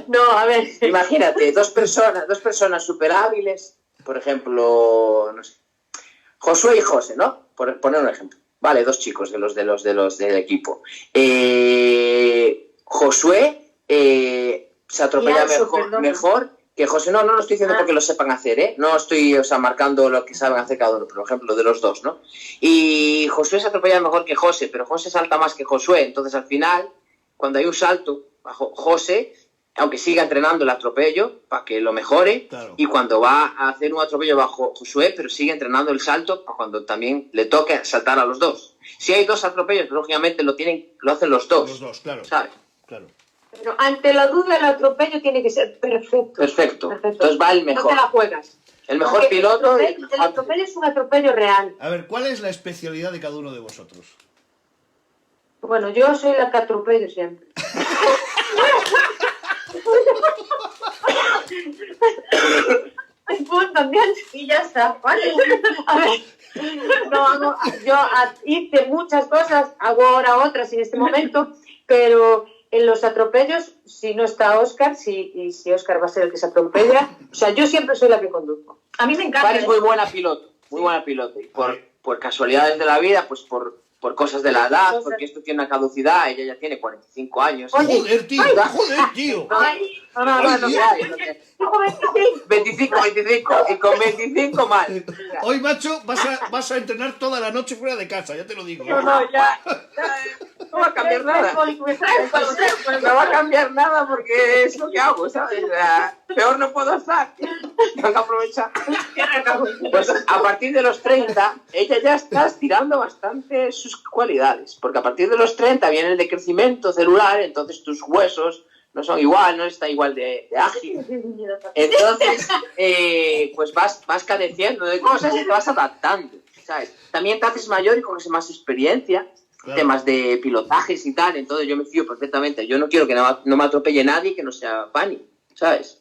No, a ver. Imagínate, dos personas super hábiles, por ejemplo, no sé, Josué y José, ¿no? Por poner un ejemplo. Vale, 2 chicos de los del equipo. Josué se atropella mejor que José. No lo estoy diciendo porque lo sepan hacer, No estoy, marcando lo que saben hacer cada uno, por ejemplo, de los 2, ¿no? Y Josué se atropella mejor que José, pero José salta más que Josué. Entonces, al final, cuando hay un salto bajo José, aunque siga entrenando el atropello para que lo mejore, Claro. y cuando va a hacer un atropello bajo Josué, pero sigue entrenando el salto para cuando también le toque saltar a los dos. Si hay dos atropellos, lógicamente lo hacen los dos. Los dos, claro. ¿Sabes? Claro. Pero ante la duda el atropello tiene que ser perfecto. Perfecto. Entonces va el No mejor. te la juegas. El mejor Porque piloto. El atropello es un atropello real. A ver, ¿cuál es la especialidad de cada uno de vosotros? Bueno, yo soy la que atropello siempre. También. Y ya está, ¿vale? A ver, hice muchas cosas, hago ahora otras en este momento, pero en los atropellos, si no está Óscar, y si Óscar va a ser el que se atropella, o sea, yo siempre soy la que conduzco. A mí me encanta. Fanny es muy buena piloto, muy buena piloto. Y por casualidades de la vida, pues por cosas de la edad, porque esto tiene una caducidad, ella ya tiene 45 años. Oye, Joder, tío, joder, tío. Ay, No, 25, y con 25 mal. Hoy, macho, vas a entrenar toda la noche fuera de casa, ya te lo digo. Ya, no va a cambiar nada. No va a cambiar nada porque es lo que hago, ¿sabes? O sea, peor no puedo estar. Tengo que aprovechar. Pues a partir de los 30, ella ya está estirando bastante sus cualidades. Porque a partir de los 30 viene el decrecimiento celular, entonces tus huesos no son igual, no está igual de ágil. Entonces, pues vas cadeciendo de cosas y te vas adaptando, ¿sabes? También te haces mayor y coges más experiencia, Claro. temas de pilotajes y tal, entonces yo me fío perfectamente. Yo no quiero que no me atropelle nadie que no sea Fanny, ¿sabes?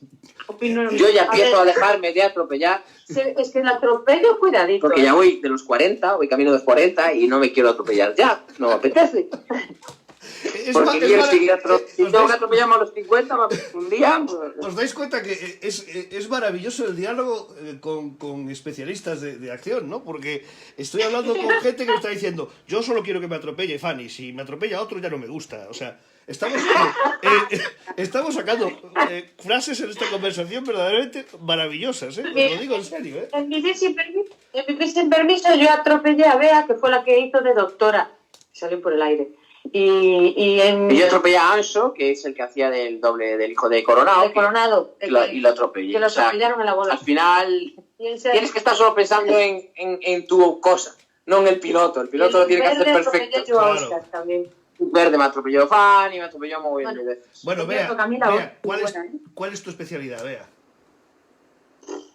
Yo ya empiezo a dejarme de atropellar es que el atropello, cuidadito. porque ya voy de los 40, voy camino de los 40 y no me quiero atropellar ya, no me apetece. Porque quiero seguir si tengo que atropellarme a los 50 un día, pues... ¿Os dais cuenta que es maravilloso el diálogo con especialistas de acción, ¿no? Porque estoy hablando con gente que me está diciendo, yo solo quiero que me atropelle Fanny, si me atropella otro ya no me gusta. O sea, estamos sacando frases en esta conversación verdaderamente maravillosas, ¿eh? Os lo digo en serio, ¿eh? En Vivir sin permiso yo atropellé a Bea, que fue la que hizo de doctora. Salió por el aire. Y yo atropellé a Anso, que es el que hacía del doble del hijo de Coronado. De Coronado. Y lo atropellé. Que lo atropellaron en la bola. Al final, tienes que estar solo pensando en tu cosa, no en el piloto. El piloto lo tiene que hacer perfecto. Yo a Claro. Oscar también. Verde me atropelló Fanny, me atropelló muy bien de veces. Bueno, Bea, Camila, Bea, muy buena, ¿eh? ¿cuál es tu especialidad, Bea?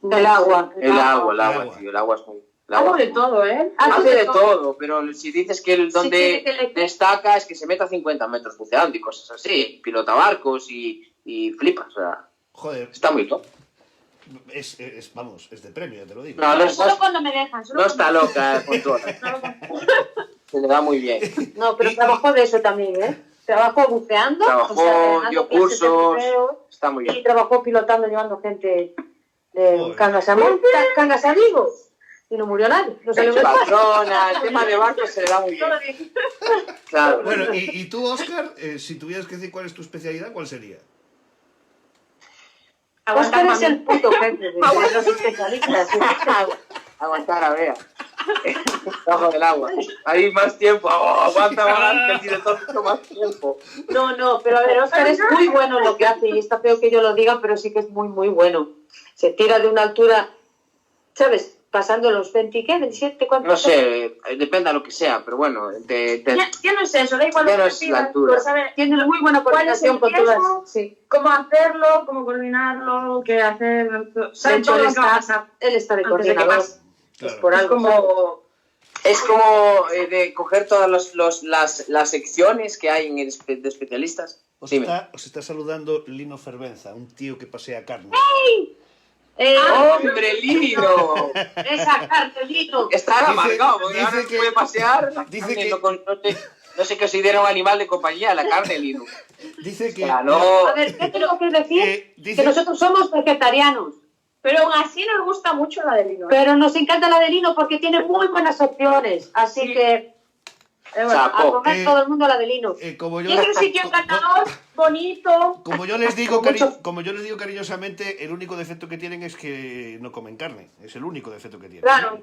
El agua. El agua, tío, el agua es muy... el agua Hago de todo, ¿eh? Hace de todo, pero si dices que donde tiene que elegir. destaca es que se meta a 50 metros buceando y cosas así, pilota barcos y flipas, o sea, Joder, está muy top. vamos, es de premio, ya te lo digo. No Solo cuando me dejan. no está loca, controla. Se le da muy bien. No, pero trabajó de eso también, ¿eh? Trabajó buceando. Trabajó, dando dio clases de cursos, buceo, está muy y bien. trabajó pilotando, llevando gente de Joder. Cangas Amigos. Y no murió nadie. No salió del mar. Patrona, el tema de barcos se le da muy bien. Claro. Bueno, y tú, Óscar, si tuvieras que decir cuál es tu especialidad, ¿cuál sería? Óscar es el puto jefe de los especialistas. Aguantar a Bea. Bajo del agua. Hay más tiempo. Aguanta más, que el director mucho más tiempo. No, pero a ver, Óscar es muy bueno en lo que hace y está feo que yo lo diga, pero sí que es muy, muy bueno. Se tira de una altura, ¿sabes? Pasando los 20, ¿qué? ¿27? ¿Cuánto? No sé, depende de lo que sea, pero bueno, Ya no es eso, da igual Ya no lo es que la pidas, altura. pues, saber Tiene muy buena cuál es el coordinación con todas. riesgo, Sí. cómo hacerlo, cómo coordinarlo, qué hacer, De sabe hecho, todo él lo que va a pasar. está de Antes de que coordinador. pase. Es Claro. por Es algo. como... es como de coger todas las secciones que hay de especialistas. Os Dime. está saludando Lino Fervenza, un tío que pasea carne. ¡Hombre, Lino! Esa cartelito. Está amargado, porque dice ahora no que- puede pasear. dice que- No se considera un animal de compañía, la carne, Lino. Dice que... Ya, no. A ver, ¿qué tengo que decir? dice- Que nosotros somos vegetarianos. Pero aún así nos gusta mucho la de Lino. Pero nos encanta la de Lino porque tiene muy buenas opciones. Así Sí. que a Chapo. comer todo el mundo la de Lino. como yo... Y es un sitio encantador, bonito. Como yo les digo, Mucho- como yo les digo cariñosamente, el único defecto que tienen es que no comen carne. Es el único defecto que tienen. Claro.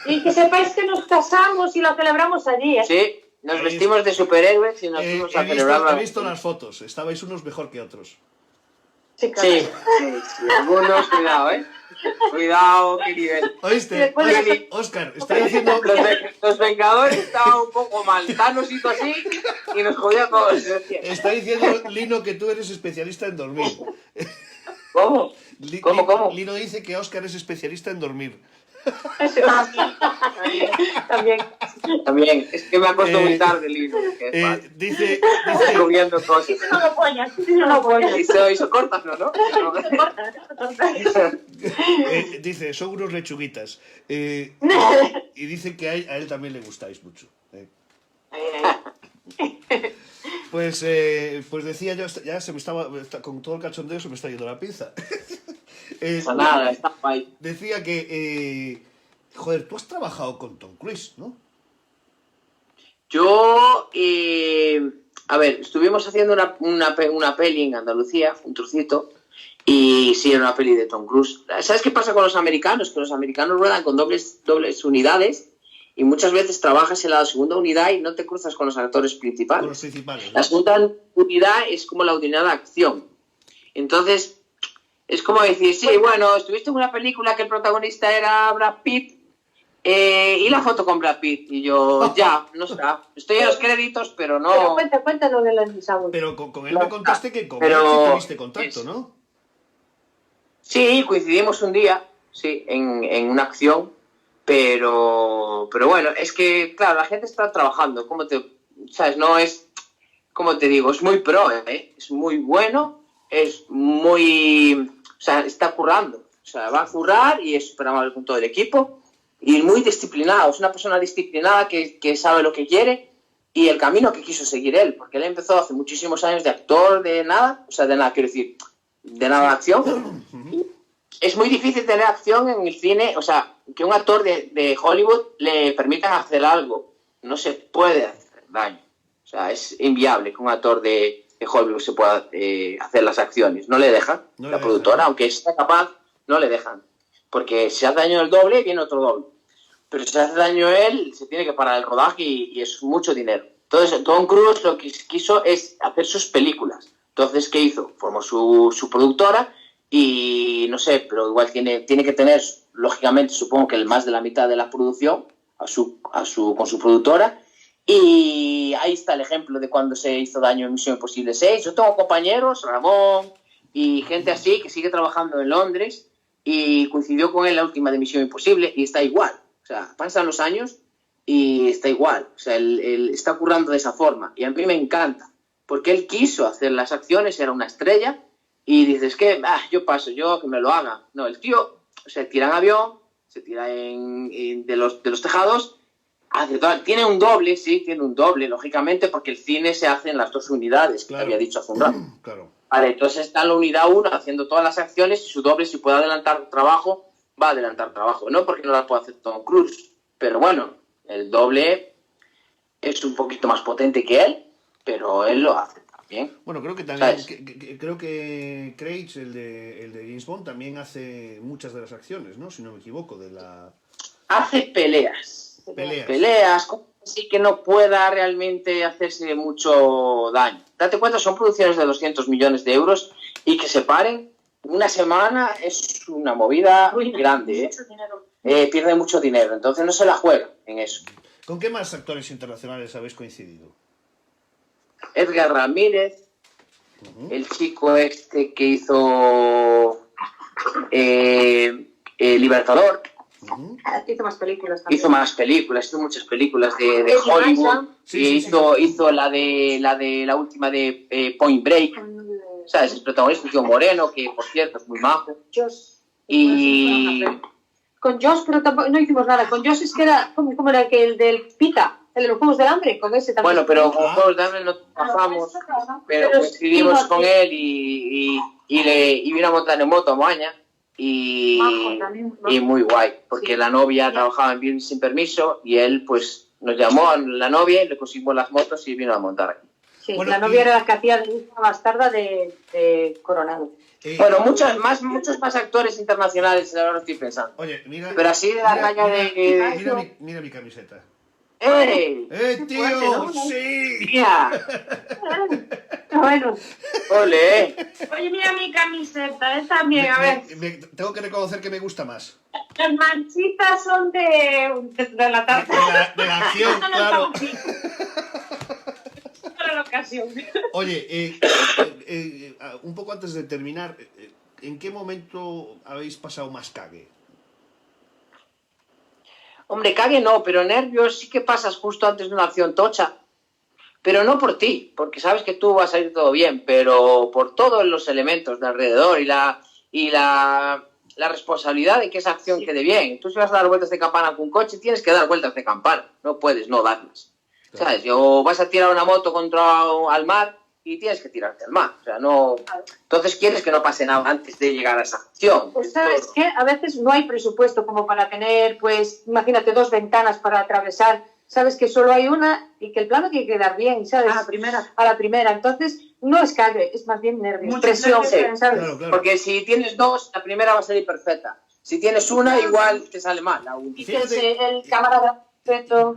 Y que sepáis que nos casamos y lo celebramos allí, ¿eh? Sí, nos vestimos de superhéroes y nos fuimos a He celebrarlo. visto las fotos. Estabais unos mejor que otros. Sí, claro. Sí, algunos, cuidado, Cuidado, qué nivel. ¿Oíste? Óscar, está diciendo... Los Vengadores estaban un poco mal. Thanos hizo así y nos jodió a todos. Está diciendo Lino que tú eres especialista en dormir. ¿Cómo? ¿Cómo? Lino dice que Óscar es especialista en dormir. También. Es que me acuesto muy tarde, Lino. Dice comiendo cosas. Sí, no lo poñas, sí, no lo poñas. Hizo cortas, ¿no? Dice, son unos lechuguitas. Y dice que a él también le gustáis mucho. Pues decía yo, ya se me estaba, con todo el cachondeo se me está yendo la pinza. Nada, está guay. Decía que, joder, tú has trabajado con Tom Cruise, ¿no? Yo, a ver, estuvimos haciendo una peli en Andalucía, un trocito, y sí, era una peli de Tom Cruise. ¿Sabes qué pasa con los americanos? Que los americanos ruedan con dobles unidades y muchas veces trabajas en la segunda unidad y no te cruzas con los actores principales. Con los principales, ¿no? La segunda unidad es como la unidad de acción. Entonces, es como decir, sí, bueno, estuviste en una película que el protagonista era Brad Pitt, y la foto con Brad Pitt. Y yo, ya, no está. Estoy en los créditos, pero no... Pero cuenta lo de los Saúl. Pero con él me contaste que con él pero sí tuviste contacto, ¿no? Sí, coincidimos un día, sí, en una acción, pero bueno, es que, claro, la gente está trabajando, ¿sabes? No es, como te digo, es muy pro, es muy bueno, es muy, o sea, está currando, o sea, va a currar y es súper amable con todo el equipo y muy disciplinado, es una persona disciplinada que sabe lo que quiere y el camino que quiso seguir él, porque él empezó hace muchísimos años de actor de nada, o sea, de nada, quiero decir, de nada de acción. Es muy difícil tener acción en el cine, o sea, que un actor de Hollywood le permitan hacer algo. No se puede hacer daño. O sea, es inviable que un actor de Hollywood se pueda hacer las acciones. No le dejan. La productora, aunque sea capaz, no le dejan. Porque si hace daño el doble, viene otro doble. Pero si hace daño él, se tiene que parar el rodaje y es mucho dinero. Entonces, Tom Cruise lo que quiso es hacer sus películas. Entonces, ¿qué hizo? Formó su productora y no sé, pero igual tiene que tener, lógicamente, supongo que más de la mitad de la producción con su productora. Y ahí está el ejemplo de cuando se hizo daño en Misión Imposible 6. Yo tengo compañeros, Ramón y gente así, que sigue trabajando en Londres y coincidió con él la última de Misión Imposible y está igual. O sea, pasan los años y está igual. O sea, él está currando de esa forma y a mí me encanta. Porque él quiso hacer las acciones, era una estrella, y dices que yo paso, yo que me lo haga. No, el tío se tira en avión, se tira de los tejados, tiene un doble, sí, tiene un doble, lógicamente, porque el cine se hace en las dos unidades, claro, que había dicho hace un rato. Claro. Vale, entonces está en la unidad 1 haciendo todas las acciones y su doble, si puede adelantar trabajo, va a adelantar trabajo. No porque no la pueda hacer Tom Cruise, pero bueno, el doble es un poquito más potente que él, pero él lo hace también. Bueno, creo que también, creo que Craig, el de James Bond, también hace muchas de las acciones, ¿no? Si no me equivoco, hace peleas, así que no pueda realmente hacerse mucho daño. Date cuenta, son producciones de 200 millones de euros y que se paren una semana es una movida grande, pierde mucho dinero, entonces no se la juega en eso. ¿Con qué más actores internacionales habéis coincidido? Edgar Ramírez, el chico este que hizo Libertador. Hizo más películas también. Hizo muchas películas de Hollywood. Hizo la de la última de Point Break. ¿Sabes? El protagonista, un tío moreno, que por cierto es muy majo. Y con Josh, pero tampoco, no hicimos nada. Con Josh es que era, ¿cómo era que el del Pita? El de los Juegos del Hambre, con ese también. Bueno, pero con los Juegos del Hambre no trabajamos, pero coincidimos con él y vino a montar en moto a Moaña y muy guay, porque la novia trabajaba en Bien Sin Permiso y él pues nos llamó a la novia y le conseguimos las motos y vino a montar aquí. Sí, bueno, la novia era la que hacía de hija bastarda de Coronado. Bueno, muchos más actores internacionales, ahora estoy pensando. Oye, mira, pero así de la talla de... Mira mi camiseta. ¡Ey! ¡Tío! ¡Sí! ¡Mira! Bueno. Ole, Oye, mira mi camiseta, también, a ver. Tengo que reconocer que me gusta más. Las manchitas son de la tarta. De la acción, claro. Para la ocasión. Oye, un poco antes de terminar, ¿en qué momento habéis pasado más cague? Hombre, cague no, pero nervios sí que pasas justo antes de una acción tocha. Pero no por ti, porque sabes que tú vas a ir todo bien, pero por todos los elementos de alrededor y la responsabilidad de que esa acción quede bien. Tú si vas a dar vueltas de campana con un coche, tienes que dar vueltas de campana, no puedes no darlas. Claro. ¿Sabes? O vas a tirar una moto al mar y tienes que tirarte al mar. O sea, no. Entonces quieres que no pase nada antes de llegar a esa acción. Pues sabes que a veces no hay presupuesto como para tener, pues, imagínate, 2 ventanas para atravesar. Sabes que solo hay una y que el plano tiene que quedar bien, ¿sabes? A la primera. A la primera. Entonces, no es cague, es más bien nervios, presión, ¿sabes? Claro, claro. Porque si tienes 2, la primera va a salir perfecta. Si tienes una, igual te sale mal. Fíjate, el camarada.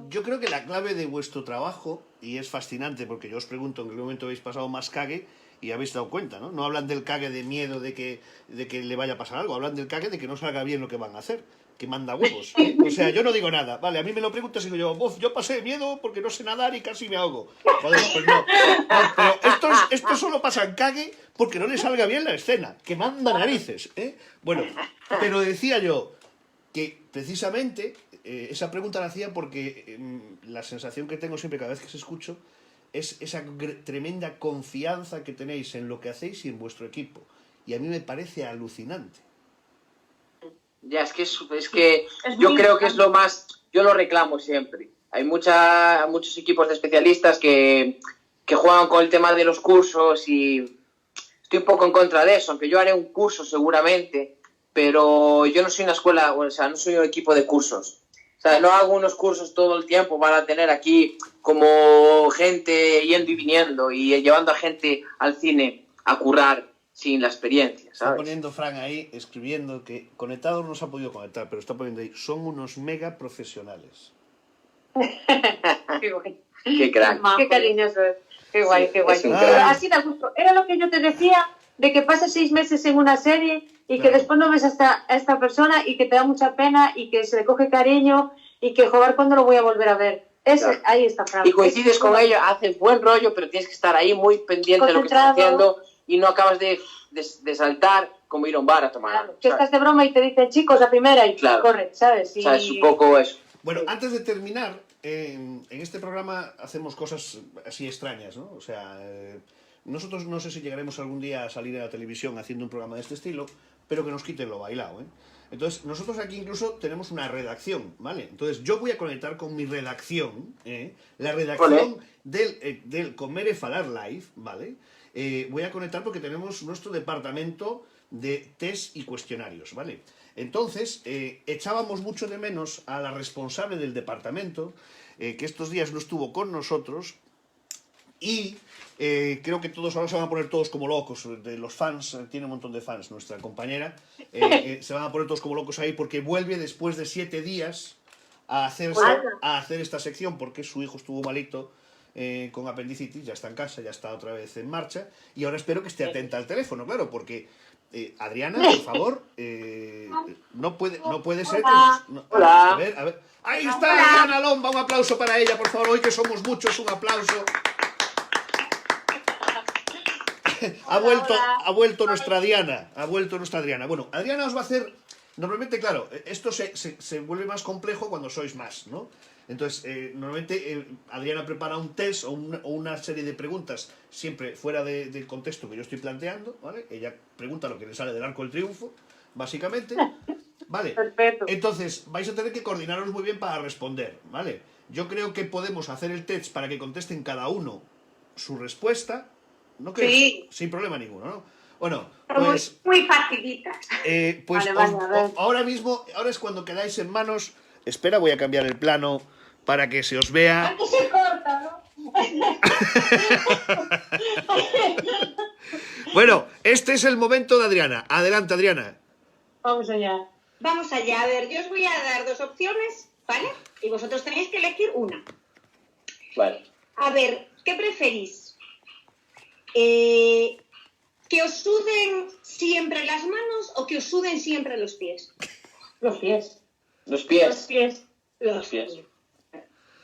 Yo creo que la clave de vuestro trabajo, y es fascinante porque yo os pregunto en qué momento habéis pasado más cague y habéis dado cuenta, ¿no? No hablan del cague de miedo de que le vaya a pasar algo, hablan del cague de que no salga bien lo que van a hacer, que manda huevos. O sea, yo no digo nada, vale, a mí me lo preguntas y digo yo pasé miedo porque no sé nadar y casi me ahogo. Joder, pues no. Pero estos solo pasan cague porque no les salga bien la escena, que manda narices, ¿eh? Bueno, pero decía yo que precisamente esa pregunta la hacía porque la sensación que tengo siempre cada vez que os escucho es esa tremenda confianza que tenéis en lo que hacéis y en vuestro equipo. Y a mí me parece alucinante. Ya, es que yo creo que es lo más... Yo lo reclamo siempre. Hay muchos equipos de especialistas que juegan con el tema de los cursos y estoy un poco en contra de eso, aunque yo haré un curso seguramente, pero yo no soy una escuela, o sea, no soy un equipo de cursos. O sea, no hago unos cursos todo el tiempo para tener aquí como gente yendo y viniendo y llevando a gente al cine a currar sin la experiencia, ¿sabes? Está poniendo Fran ahí, escribiendo que conectados no se ha podido conectar, pero está poniendo ahí, son unos mega profesionales. Qué guay. Qué crack. Qué cariñoso es. Qué guay, qué guay. Pero así da gusto. Era lo que yo te decía, de que pasas 6 meses en una serie y que después no ves a esta persona y que te da mucha pena y que se le coge cariño y que, joder, ¿cuándo lo voy a volver a ver? Claro. Ahí está Fran. Y coincides con ello, haces buen rollo, pero tienes que estar ahí muy pendiente de lo que estás haciendo y no acabas de saltar como ir a un bar a tomar. Claro, que estás de broma y te dicen, chicos, la primera y corre, ¿sabes? O sea, es un poco eso. Bueno, antes de terminar, en este programa hacemos cosas así extrañas, ¿no? O sea, nosotros no sé si llegaremos algún día a salir a la televisión haciendo un programa de este estilo, pero que nos quiten lo bailado, ¿eh? Entonces, nosotros aquí incluso tenemos una redacción, ¿vale? Entonces, yo voy a conectar con mi redacción, la redacción del Comer e Falar Live, ¿vale? Voy a conectar porque tenemos nuestro departamento de test y cuestionarios, ¿vale? Entonces, echábamos mucho de menos a la responsable del departamento, que estos días no estuvo con nosotros, y creo que todos ahora se van a poner todos como locos, de los fans, tiene un montón de fans nuestra compañera, se van a poner todos como locos ahí porque vuelve después de 7 días a hacer esta sección porque su hijo estuvo malito con apendicitis, ya está en casa, ya está otra vez en marcha y ahora espero que esté atenta al teléfono, claro, porque Adriana, por favor, no puede ser que nos... Hola. A ver. Ahí está Adriana Lomba, un aplauso para ella, por favor, hoy que somos muchos, un aplauso. Ha vuelto nuestra Diana. Bueno, Adriana os va a hacer... Normalmente, claro, esto se vuelve más complejo cuando sois más, ¿no? Entonces, normalmente Adriana prepara un test o una serie de preguntas siempre fuera del contexto que yo estoy planteando, ¿vale? Ella pregunta lo que le sale del arco del triunfo, básicamente, ¿vale? Perfecto. Entonces, vais a tener que coordinaros muy bien para responder, ¿vale? Yo creo que podemos hacer el test para que contesten cada uno su respuesta, ¿no crees? Sí. Sin problema ninguno, ¿no? Bueno, pues... Muy facilitas. Pues vale, ahora mismo, ahora es cuando quedáis en manos... Espera, voy a cambiar el plano para que se os vea. Aquí se corta, ¿no? Bueno, este es el momento de Adriana. Adelante, Adriana. Vamos allá. Vamos allá. A ver, yo os voy a dar 2 opciones, ¿vale? Y vosotros tenéis que elegir una. Vale. A ver, ¿qué preferís? ¿Que os suden siempre las manos o que os suden siempre los pies? Los pies. Los pies. Los pies. Los pies.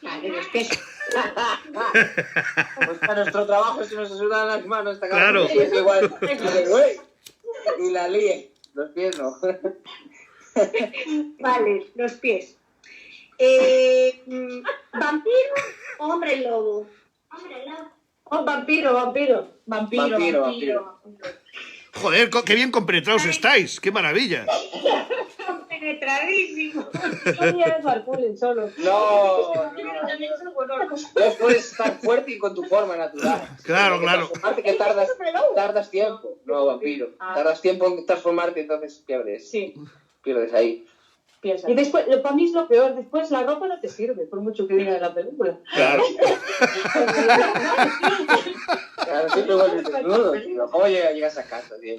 Vale, los pies. Pues para nuestro trabajo si nos sudan las manos, está Claro. Pues igual. Y la líe. Los pies no. Vale, los pies. ¿Vampiro o hombre lobo? Oh, vampiro. Vampiro. Joder, qué bien compenetrados estáis. ¡Qué maravilla! Penetradísimo. Oye, Barpulen solo. No. No puedes estar fuerte y con tu forma natural. Claro. Aparte que tardas tiempo. No, vampiro. Tardas tiempo en transformarte, entonces pierdes. Sí. Pierdes ahí. Piensa. Y después, para mí es lo peor, después la ropa no te sirve, por mucho que diga de la película. Claro. Claro, siempre vuelves desnudo, tío. ¿Cómo llegas a casa, tío?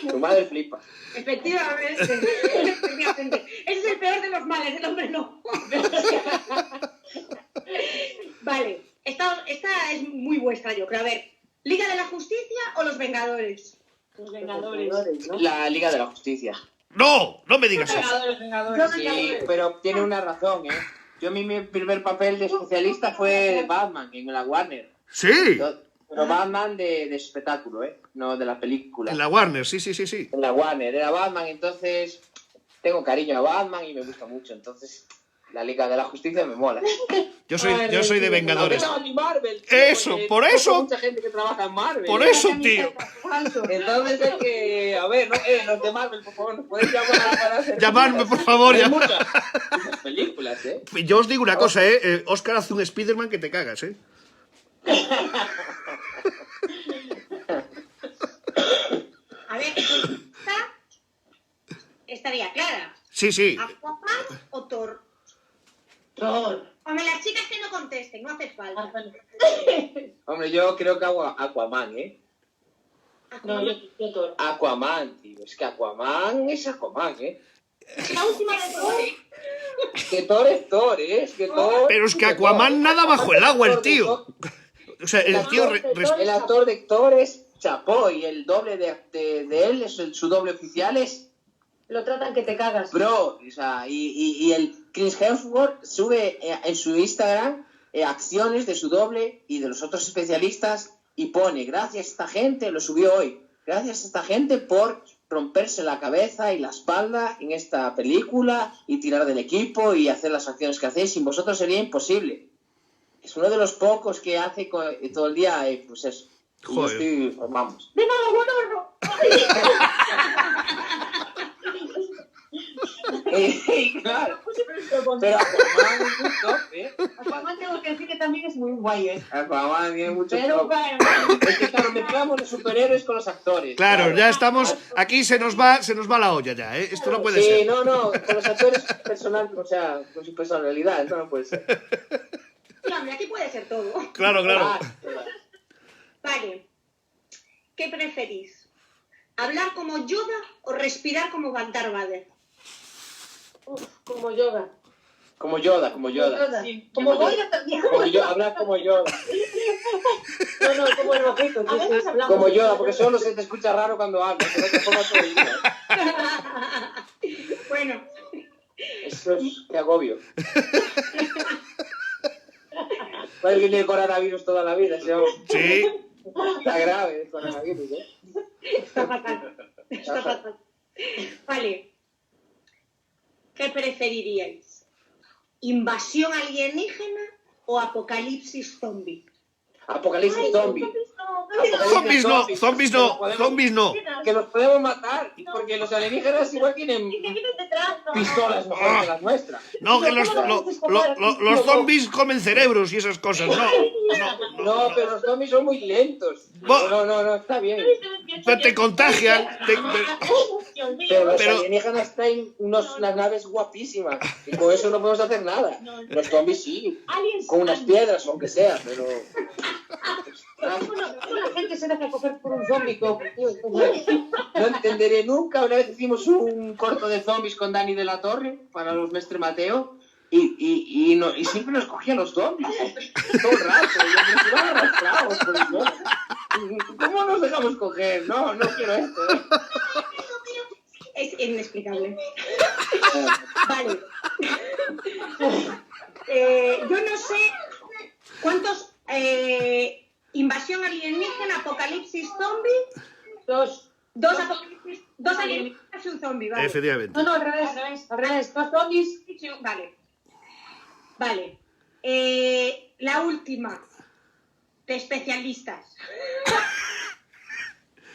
Tu madre flipa. Efectivamente. Efectivamente. Ese es el peor de los males, el hombre no. Vale, esta es muy vuestra, yo creo. A ver, ¿Liga de la Justicia o Los Vengadores? Los Vengadores, ¿no? La Liga de la Justicia. No me digas eso. Vengadores. Sí, pero tiene una razón, ¿eh? Mi primer papel de especialista fue de Batman en la Warner. Sí, Pero Batman de espectáculo, ¿eh? No de la película. en la Warner, sí. En la Warner, era Batman, entonces tengo cariño a Batman y me gusta mucho, entonces la Liga de la Justicia me mola. Yo soy de Vengadores. No, ni Marvel, tío, Eso, porque por eso. conozco mucha gente que trabaja en Marvel. Por eso, tío. Entonces es que, a ver, los de Marvel, por favor, nos podéis llamar para hacer... Llamadme, por favor, Hay ya. muchas películas, ¿eh? Yo os digo una cosa, Oscar hace un Spiderman que te cagas, A ver, estaría clara. Sí. ¿Aquaman o Thor? Thor. Hombre, las chicas que no contesten, no hace falta. Hombre, yo creo que hago Aquaman, ¿eh? No, yo Thor. Aquaman, tío. Es que Aquaman es Aquaman, ¿eh? La última de Thor. Que Thor es Thor, ¿eh? Es que Thor... Pero es que Aquaman nada bajo el agua, el tío. O sea, el tío... El actor de Thor es Chapó y el doble de él, su doble oficial es... Lo tratan que te cagas. Bro, o sea, y el Chris Hemsworth sube en su Instagram acciones de su doble y de los otros especialistas y pone, gracias a esta gente, lo subió hoy, gracias a esta gente por romperse la cabeza y la espalda en esta película y tirar del equipo y hacer las acciones que hacéis, sin vosotros sería imposible. Es uno de los pocos que hace todo el día, pues eso. Y yo estoy, vamos. ¡De nada, bueno! Claro. Pero Aquaman es muy top, ¿eh? Aquaman tengo que decir que también es muy guay, ¿eh? Aquaman tiene mucho Pero top. bueno. Es que claro, mezclamos los superhéroes con los actores. Claro, ya estamos... Aquí se nos va la olla ya, ¿eh? Esto no puede Sí, ser. no, con los actores personal, o sea, con su personalidad, esto no puede ser. Sí, hombre, aquí puede ser todo. Claro. Vale. ¿Qué preferís? ¿Hablar como Yoda o respirar como Darth Vader? Como yoga. Como Yoda. Sí. Como Goya también. Hablar como Yoda. No, como el rojito. A veces hablamos. Como Yoda, porque solo se te escucha raro cuando hablas, pero te pongo todo el día. Bueno, Eso es que agobio. Alguien tiene coronavirus toda la vida, ¿sí? Sí. Está grave el coronavirus, ¿eh? está fatal. Vale. ¿Qué preferiríais? ¿Invasión alienígena o apocalipsis zombie? Apocalipsis zombie. Zombies no. Que los podemos matar, porque los alienígenas igual tienen pistolas mejor que las nuestras. No, que los zombies comen cerebros y esas cosas, no. No, pero los zombies son muy lentos. No, está bien. Pero te contagian. Pero los alienígenas traen unas naves guapísimas y con eso no podemos hacer nada. Los zombies sí, con unas piedras o aunque sea, pero... ¿Cómo la gente se deja coger por un zombie? No entenderé nunca. Una vez hicimos un corto de zombies con Dani de la Torre para los Mestre Mateo y siempre nos cogían los zombies todo el rato. Y nos iban arrastrados por el suelo. ¿Cómo nos dejamos coger? mujer. No quiero esto. Es inexplicable. Vale. Yo no sé cuántos invasión alienígena, apocalipsis zombie. Dos apocalipsis, dos alienígenas y un zombie, ¿vale? Efectivamente. No, al revés. Dos zombies. Vale. La última. De especialistas.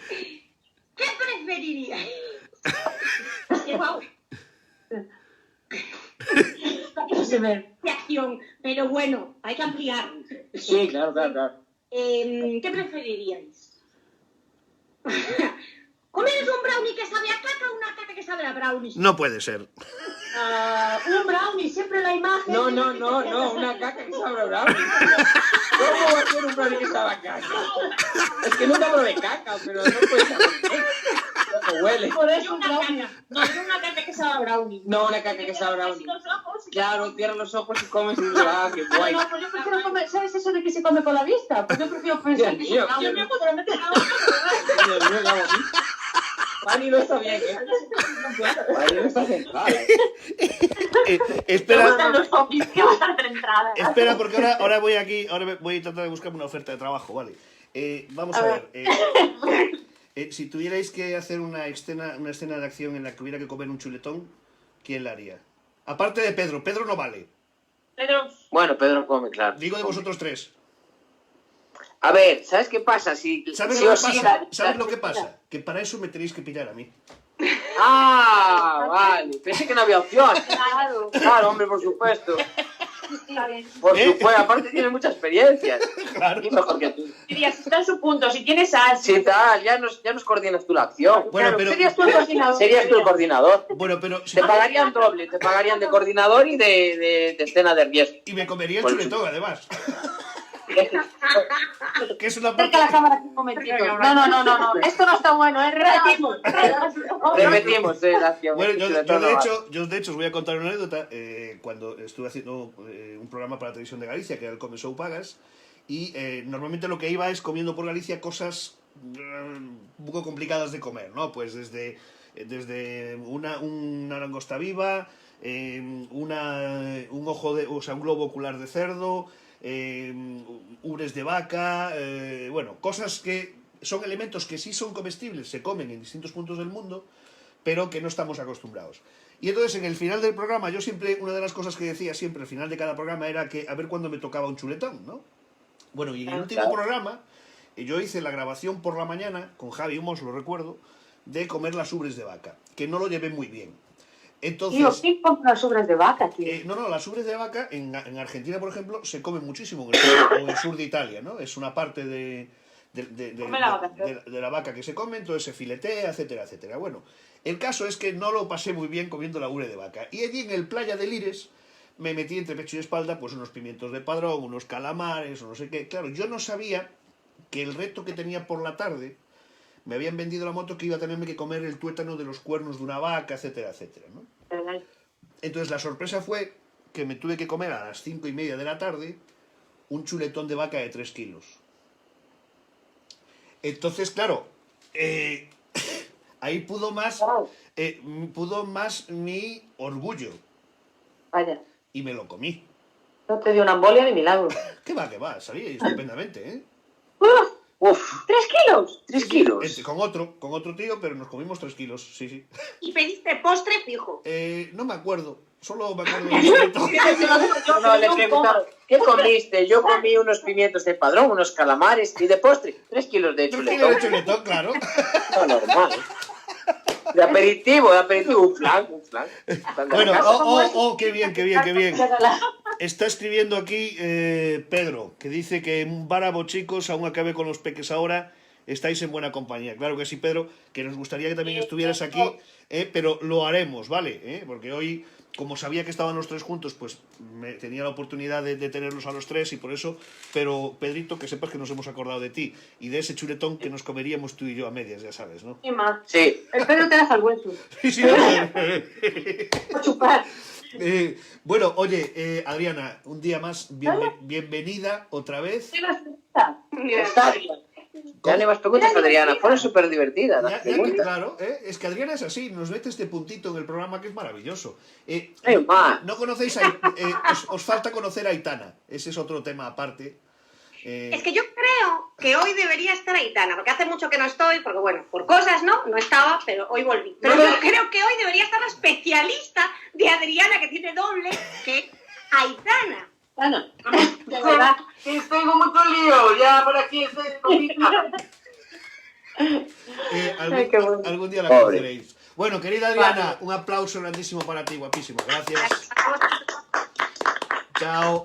¿Qué preferiríais? Wow. De acción, pero bueno, hay que ampliar. Sí, claro. ¿Qué preferiríais? ¿Comeros un brownie que sabe a caca o una caca que sabe a brownie? No puede ser. Un brownie, siempre la imagen. No, una caca que sabe a brownie. ¿Cómo va a ser un brownie que sabe a caca? Es que nunca probé caca, pero no puede saber qué. ¿Cómo huele? Por eso un brownie. No, una caca que sabe a brownie. No, una caca que sabe a brownie. Los ojos. Claro, cierra los ojos y comes y dices, qué guay. No, pues yo prefiero comer. ¿Sabes eso de que se come con la vista? Pues yo prefiero pensar que Dios mío. yo me puedo meter a la boca. Dios mío, la bonita. Pani no está bien, ¿eh? Pani no está centrada. Espera. Los zombies que van a hacer entrada. Espera, porque ahora voy aquí, ahora voy a tratar de buscarme una oferta de trabajo, ¿vale? Vamos a ver. Si tuvierais que hacer una escena de acción en la que hubiera que comer un chuletón, ¿quién la haría? Aparte de Pedro. Pedro no vale. Pedro. Bueno, Pedro come, claro. Digo de vosotros tres. A ver, ¿sabes qué pasa? ¿Sabes sí lo o que sí, pasa? ¿Sabes lo que pasa? Que para eso me tenéis que pillar a mí. Vale. Pensé que no había opción. Claro, hombre, por supuesto. Por supuesto, aparte tiene mucha experiencia. Claro. Y mejor que tú. Dirías, está en su punto, si tienes a Sí, tal, ya nos coordinas tú la acción. Bueno, pero... Serías tú el coordinador. Serías tú el coordinador. Bueno, pero... Te pagarían doble, te pagarían de coordinador y de escena de riesgo. Y me comería el Por chuletón, además. Que es una Acerca parte... la cámara aquí un momentito. No. Esto no está bueno, repetimos. Repetimos la acción. Bueno, yo de hecho os voy a contar una anécdota. Cuando estuve haciendo un programa para la televisión de Galicia, que era el Come Show Pagas, y normalmente lo que iba es comiendo por Galicia cosas un poco complicadas de comer, ¿no? Pues desde una langosta viva, un ojo de, o sea, un globo ocular de cerdo, ubres de vaca, bueno, cosas que son elementos que sí son comestibles, se comen en distintos puntos del mundo, pero que no estamos acostumbrados. Y entonces en el final del programa, yo siempre, una de las cosas que decía siempre al final de cada programa era que a ver cuándo me tocaba un chuletón, ¿no? Bueno, y en el último programa, yo hice la grabación por la mañana, con Javi Humos, lo recuerdo, de comer las ubres de vaca, que no lo llevé muy bien. Entonces, Tío, ¿quién compra las ubres de vaca, tío? no, las ubres de vaca en Argentina, por ejemplo, se comen muchísimo, en el sur de Italia, ¿no? Es una parte de la vaca que se come, entonces se filetea, etcétera, etcétera. Bueno, el caso es que no lo pasé muy bien comiendo la ubre de vaca. Y allí en el Playa de Lires me metí entre pecho y espalda pues unos pimientos de padrón, unos calamares, o no sé qué. Claro, yo no sabía que el reto que tenía por la tarde, me habían vendido la moto que iba a tenerme que comer el tuétano de los cuernos de una vaca, etcétera, etcétera, ¿no? Entonces la sorpresa fue que me tuve que comer a las 5:30 de la tarde un chuletón de vaca de 3 kilos. Entonces, claro, ahí pudo más mi orgullo. Vaya, Y me lo comí. no te dio una embolia ni milagro. ¿Qué va? Salí estupendamente, ¿eh? Uf, 3 kilos. 3 kilos. Con otro tío, pero nos comimos 3 kilos, sí. Y pediste postre fijo. No me acuerdo, solo me acuerdo del chuletón. No, le preguntaron, ¿qué comiste? Yo comí unos pimientos de padrón, unos calamares y de postre, 3 kilos de 3 kilos de chuletón, claro. No, normal. De aperitivo, un flan. Bueno, qué bien. Está escribiendo aquí Pedro, que dice que en Bárabo, chicos, aún acabe con los peques ahora, estáis en buena compañía. Claro que sí, Pedro, que nos gustaría que también estuvieras aquí, pero lo haremos, ¿vale? Porque hoy, como sabía que estaban los tres juntos, pues tenía la oportunidad de tenerlos a los tres y por eso, pero Pedrito, que sepas que nos hemos acordado de ti y de ese chuletón que nos comeríamos tú y yo a medias, ya sabes, ¿no? Y más. Sí. El Pedro te deja el hueso. Sí. Por chupar. Bueno, oye, Adriana, un día más, bienvenida otra vez. ¿Qué vas a hacer? Está bien. Ya ni más preguntas, Adriana. Fueron súper divertidas. Claro, es que Adriana es así, nos mete este puntito en el programa que es maravilloso. No conocéis os falta conocer a Aitana, ese es otro tema aparte. Es que yo creo que hoy debería estar Aitana, porque hace mucho que no estoy, porque bueno, por cosas no estaba, pero hoy volví. Pero yo creo que hoy debería estar la especialista de Adriana, que tiene doble, que Aitana. Ana, de verdad. Tengo mucho lío, ya por aquí estoy. Algún día la conoceréis. Bueno, querida Adriana, un aplauso grandísimo para ti, guapísimo. Gracias. Chao.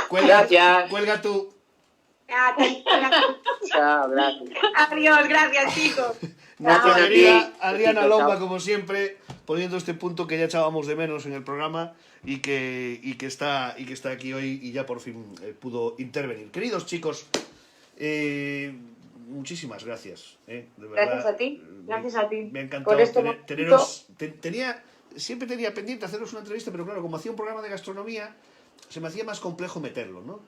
Cuelga tú. Chao, gracias. Adiós, gracias, chicos. Nuestra querida Adriana Lomba, como siempre, poniendo este punto que ya echábamos de menos en el programa y que está aquí hoy y ya por fin pudo intervenir. Queridos chicos, muchísimas gracias. De verdad, gracias a ti. Me ha encantado teneros. Siempre tenía pendiente haceros una entrevista, pero claro, como hacía un programa de gastronomía, se me hacía más complejo meterlo, ¿no?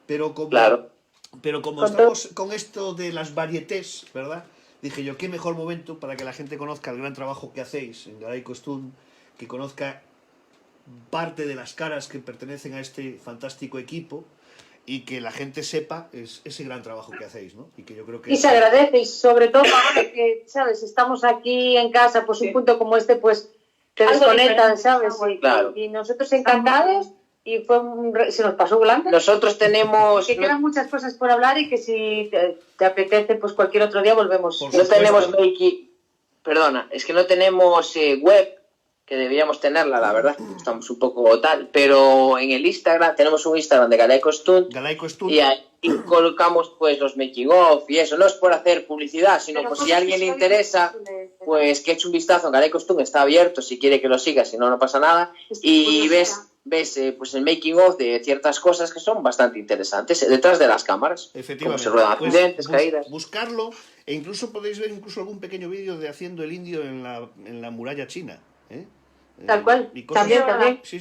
Pero como estamos con esto de las varietés, ¿verdad? Dije yo, qué mejor momento para que la gente conozca el gran trabajo que hacéis en Garay Costún, que conozca parte de las caras que pertenecen a este fantástico equipo y que la gente sepa ese gran trabajo que hacéis, ¿no? Y que yo creo que... Y se agradece, y sobre todo ahora que, ¿sabes? Estamos aquí en casa, pues un punto como este, pues te desconectan, ¿sabes? Y nosotros encantados. Y se nos pasó volando. Nosotros tenemos... Que quedan muchas cosas por hablar y que si te apetece, pues cualquier otro día volvemos. No tenemos es que no tenemos web, que deberíamos tenerla, la verdad. Estamos un poco tal. Pero en el Instagram, tenemos un Instagram de Garay Costún. Y ahí colocamos pues los making of y eso. No es por hacer publicidad, sino por si a alguien le interesa, pues que eche un vistazo. En Garay Costún está abierto, si quiere que lo siga, si no, no pasa nada. Y ves pues el making of de ciertas cosas que son bastante interesantes detrás de las cámaras. Efectivamente. Como se ruedan accidentes, caídas. Buscarlo, e incluso podéis ver algún pequeño vídeo de haciendo el indio en la muralla china. Tal cual. También. Sí.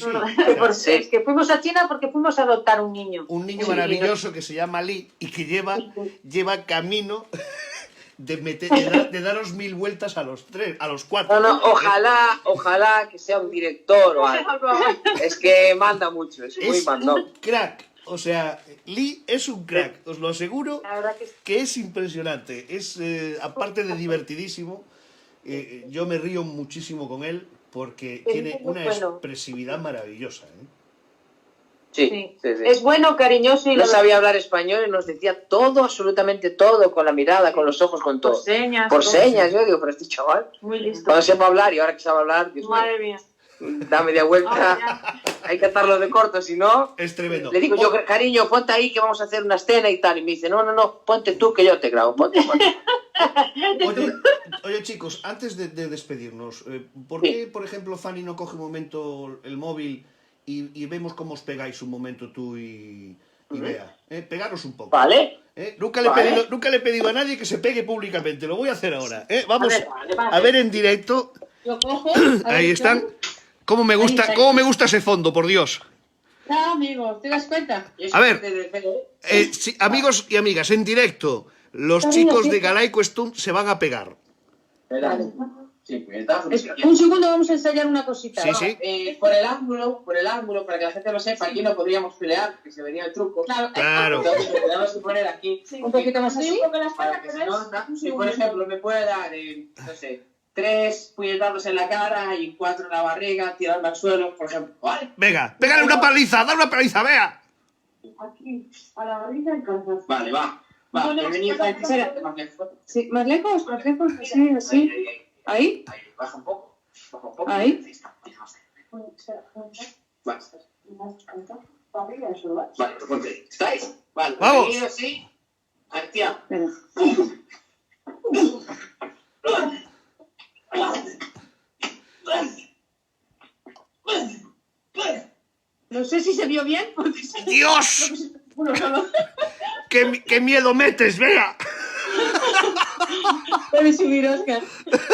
Es que fuimos a China porque fuimos a adoptar un niño. Un niño maravilloso que se llama Lee y que lleva camino de daros 1000 vueltas a los 4. No, ojalá que sea un director o algo. Es que manda mucho, es muy mandón. Un crack. O sea, Lee es un crack, os lo aseguro, que es impresionante. Es, aparte de divertidísimo, yo me río muchísimo con él porque tiene una expresividad maravillosa. Sí. Es bueno, cariñoso. No sabía hablar español y nos decía todo, absolutamente todo, con la mirada, con los ojos, con todo. Por señas, yo digo, pero este chaval, muy listo. Cuando sepa hablar, y ahora que sabe hablar, Dios mío, madre mía, da media vuelta, hay que atarlo de corto, si no... Es tremendo. Le digo yo, cariño, ponte ahí que vamos a hacer una escena y tal, y me dice, no, ponte tú que yo te grabo, ponte. Oye, chicos, antes de despedirnos, ¿por qué, por ejemplo, Fanny no coge un momento el móvil y vemos cómo os pegáis un momento tú y Bea? Pegaros un poco. Vale. Nunca le he pedido a nadie que se pegue públicamente, lo voy a hacer ahora. Vamos a ver en directo. Lo cojo. Ahí están. ¿Cómo me gusta ese fondo, por Dios? No, amigo, ¿te das cuenta? A ver, sí, amigos y amigas, en directo, los chicos de Garay Costún se van a pegar. Vale. Sí, un segundo, vamos a ensayar una cosita. Sí. Por el ángulo, para que la gente lo sepa, aquí no podríamos pelear, que se vería el truco. Claro. Entonces lo tenemos que poner aquí. Sí, un poquito más así. Para que si por ejemplo, me puede dar, no sé, 3 puñetazos en la cara y 4 en la barriga, tirarme al suelo, por ejemplo. ¿Vale? Venga, pégale una paliza, dale una paliza, vea. Aquí, a la barriga y calzas. Vale, va. Bienvenido a más lejos. Sí, más lejos, sí, así. Ahí. Baja un poco. Ahí. Vale. Vale, ponte. ¿Estáis? Vale. Vamos. Bienvenido, sí. Acción. Venga. No sé si se vio bien. Porque ¡Dios! ¿Qué miedo metes, vea? Puedes subir, Óscar.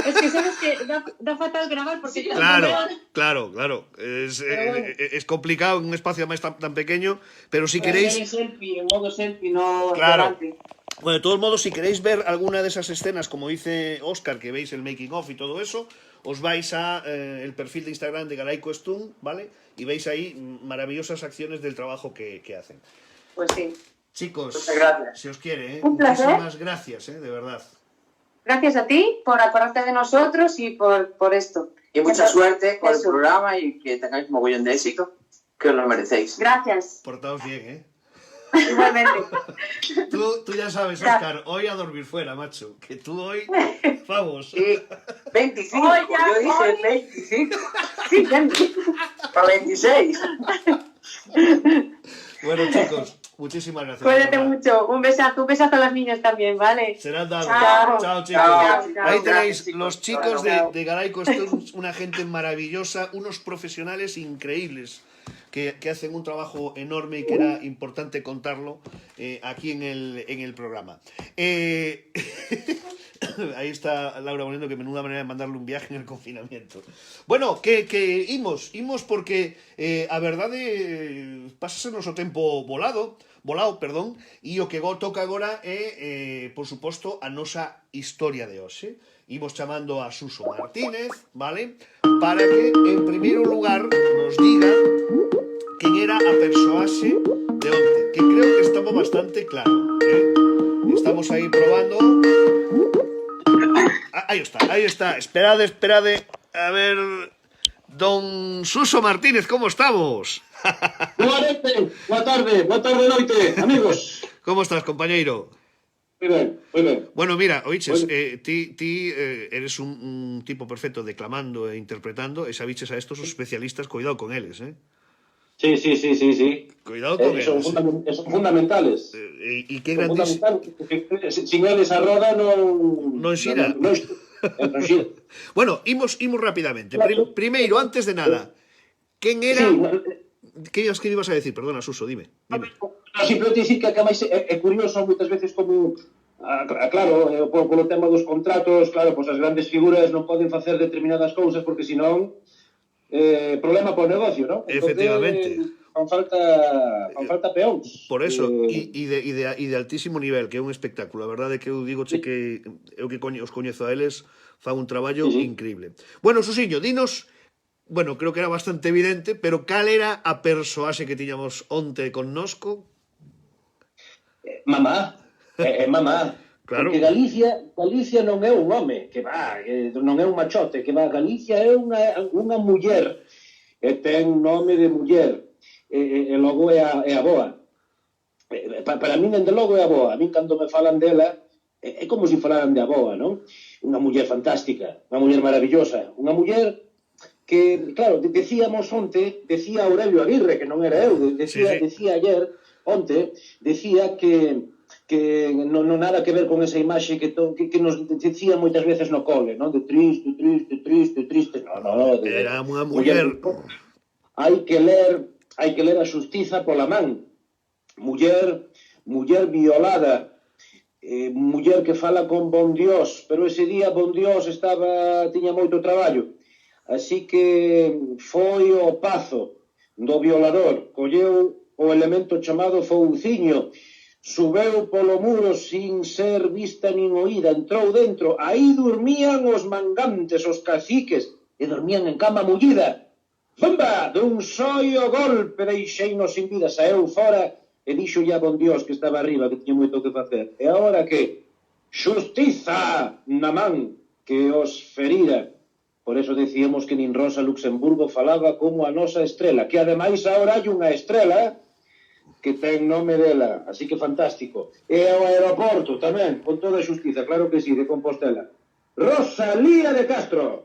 Es que sabes que da fatal grabar porque... Claro. Es complicado en un espacio más tan pequeño, pero si queréis... En modo selfie, no... Claro. Bueno, de todos modos, si queréis ver alguna de esas escenas, como dice Óscar, que veis el making of y todo eso, os vais a el perfil de Instagram de Galaico Stun, ¿vale? Y veis ahí maravillosas acciones del trabajo que hacen. Pues sí. Chicos, Muchas gracias. si os quiere, Un placer. muchísimas gracias, de verdad. Gracias a ti por acordarte de nosotros y por esto. Y mucha suerte con el Eso. programa y que tengáis mogollón de éxito, que os lo merecéis. Gracias. Portaos bien, Igualmente. Tú ya sabes, Óscar, hoy a dormir fuera, macho. Que tú hoy, vamos. Sí, 25, Oye, yo dije oye. 25, Sí, gente. para 26. Bueno, chicos, muchísimas gracias. Cuídate de verdad. mucho. Un besazo a los niños también, ¿vale? Serán dados. Chao. Chao, chicos. Chao, chao. Ahí tenéis Gracias, chicos. los chicos Chao. de Galaico Stun, una gente maravillosa, unos profesionales increíbles que hacen un trabajo enorme y que era importante contarlo aquí en el programa. Ahí está Laura poniendo que menuda manera de mandarle un viaje en el confinamiento. Bueno, que imos porque a verdade pásase o noso tempo volado, perdón, e o que toca agora é, por suposto, a nosa historia de hoxe. Imos chamando a Suso Martínez, vale? Para que, en primeiro lugar, nos diga quen era a persoaxe de onte, que creo que estamos bastante claro, Estamos aí probando. Aí está. Esperade. A ver, don Suso Martínez, como estamos? Boa tarde, noite, amigos. Como estás, compañeiro? Moi ben. Bueno, mira, oiches, ti eres un tipo perfecto declamando e interpretando, e sabiches a estos os especialistas, cuidado con eles, Sí. Cuidado con eles. Son fundamentales. E que Son grandísimo. fundamentales, porque sin eles a roda non xira. Non xira. Bueno, imos rapidamente. Claro. Primeiro, antes de nada, quen era... Sí, Que ibas a decir? Perdona, Suso, dime. simplemente dicir que máis é curioso moitas veces como claro, polo tema dos contratos, claro, pois as grandes figuras non poden facer determinadas cousas porque senón problema para o negocio, non? Efectivamente. Fan falta peóns. Por eso, e de altísimo nivel, que é un espectáculo. A verdade é que eu digo que eu que os coñezo a eles, fan un traballo increíble. Bueno, Susiño, dinos, bueno, creo que era bastante evidente, pero cal era a persoaxe que tiñamos onte connosco? Mamá. Claro. Porque Galicia non é un home, que non é un machote, que Galicia é unha muller, e ten nome de muller, e logo é a boa. Para min, dende logo, é a boa. A min, cando me falan dela, é como se falaran de a boa, non? Unha muller fantástica, unha muller maravillosa, unha muller que, claro, decíamos onte, decía Aurelio Aguirre, que non era eu, decía ayer, onte, decía que non nada que ver con esa imaxe que nos decía moitas veces no cole, non? De triste. No, era unha muller... Hai que ler a xustiza pola man. Muller violada, muller que fala con bon Dios, pero ese día bon Dios tiña moito traballo. Así que foi o pazo do violador, colleu o elemento chamado fouciño, subeu polo muro sin ser vista nin oída, entrou dentro, aí dormían os mangantes, os caciques, e dormían en cama mullida. Zumba! Dun soio golpe deixeinos sin vida, saeu fora e dixo ya bon Dios que estaba arriba, que tiña moito que facer. E agora que? Xustiza na man que os ferira. Por eso decíamos que nin Rosa Luxemburgo falaba como a nosa estrela, que ademais agora hai unha estrela que ten nome dela, así que fantástico. E o aeroporto tamén, con toda a xustiza, claro que sí, de Compostela. Rosalía de Castro,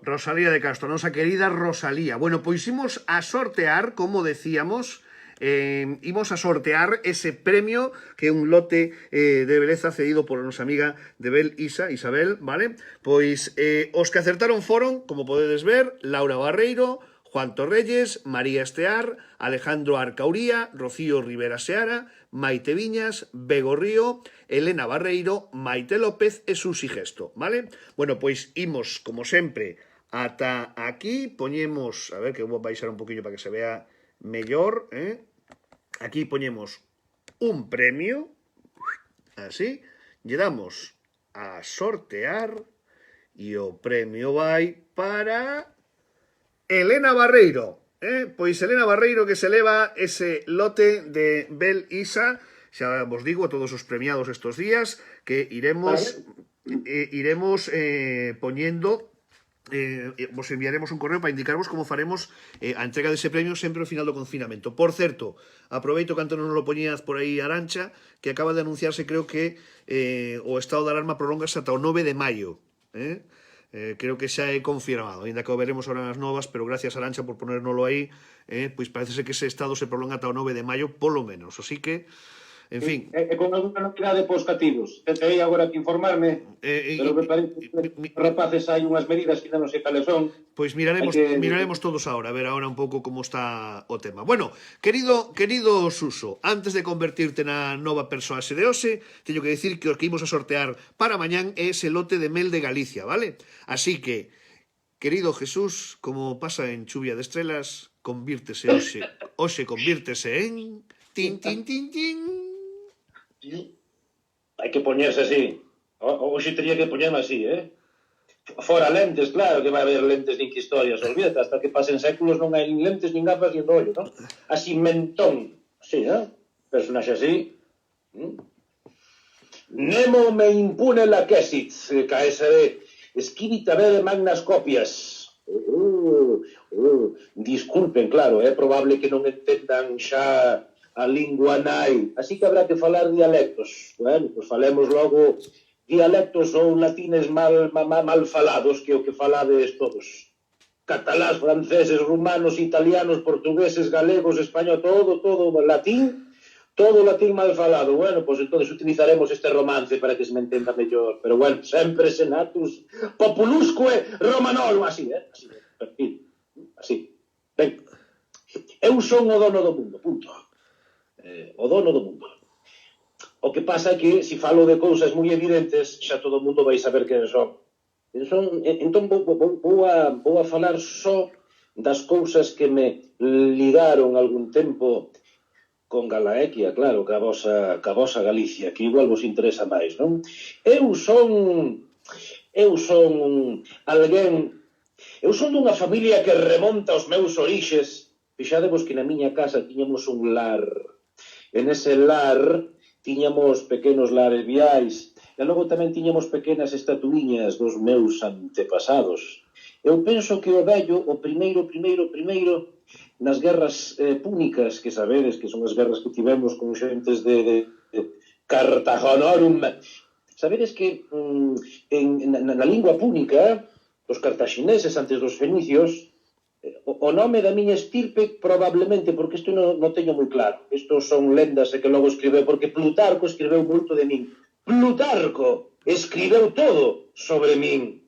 nosa querida Rosalía. Bueno, pois imos a sortear, como decíamos, imos a sortear ese premio que é un lote de beleza cedido por nosa amiga Isabel, vale? Pois os que acertaron foron, como podedes ver, Laura Barreiro, Juan Torrelles, María Estear, Alejandro Arcauría, Rocío Rivera Seara, Maite Viñas, Bego Río, Elena Barreiro, Maite López e Susi Gesto, vale? Bueno, pois imos, como sempre, ata aquí, poñemos, a ver que vou baixar un poquillo para que se vea mellor, aquí poñemos un premio, así, lle damos a sortear e o premio vai para Elena Barreiro. Pois Elena Barreiro que se leva ese lote de Bel Isa. Xa vos digo a todos os premiados estos días que iremos poñendo, vos enviaremos un correo para indicarvos como faremos a entrega dese premio sempre ao final do confinamento. Por certo, aproveito que antes non lo poñías por aí Arancha, que acaba de anunciarse, creo que o estado de alarma prolongase ata o 9 de maio. Creo que xa é confirmado, ainda que o veremos ahora nas novas, pero gracias Arancha por ponérnoslo aí, pois parece ser que ese estado se prolonga ata o 9 de maio, polo menos, así que en fin. E con alguna novidade pos cativos. Tentei agora que informarme, pero me parece que rapaces hai unhas medidas que non sei cales son. Pois miraremos todos ahora, a ver ahora un pouco como está o tema. Bueno, querido Suso, antes de convertirte na nova persoaxe de hoxe, teño que decir que os que imos a sortear para mañán é ese lote de mel de Galicia, vale? Así que, querido Jesús, como pasa en Chuvia de Estrelas, convírtese hoxe convírtese en... Tin, tin, tin, tin. Hai que poñerse así. Hoxe teria que poñerme así, Fora lentes, claro que vai haber lentes nin que historias, olvídate, hasta que pasen séculos non hai nin lentes, nin gafas, nin rollo, non? Así mentón, así, personaxe así. Nemo me impune la quesit, KSD, escrita de magnas copias. Disculpen, claro, é probable que non entendan xa a lingua nai, así que habrá que falar dialectos. Bueno, pois falemos logo dialectos ou latines mal falados, que é o que falades todos. Catalás, franceses, rumanos, italianos, portugueses, galegos, español, todo latín, todo latín mal falado. Bueno, pois entonces utilizaremos este romance para que se me entenda mellor. Pero bueno, sempre senatus populusque romanolo, así, así. Ben, eu son o dono do mundo, punto. O dono do mundo. O que pasa é que, se falo de cousas moi evidentes, xa todo o mundo vai saber quen son. Entón vou a falar só das cousas que me ligaron algún tempo con Galaequia, claro, ca vosa Galicia, que igual vos interesa máis, non? Eu son dunha familia que remonta aos meus orixes. Fixadevos que na miña casa tiñamos un lar. En ese lar tiñamos pequenos lares viais e logo tamén tiñamos pequenas estatuiñas dos meus antepasados. Eu penso que o vello, o primeiro, nas guerras púnicas, que sabedes que son as guerras que tivemos con xentes de Cartagonorum, sabedes que na lingua púnica, os cartaxineses antes dos fenicios, o nome da miña estirpe probablemente, porque isto non teño moi claro, isto son lendas que logo escribeu, porque Plutarco escribeu moito de min. Plutarco escribeu todo sobre min.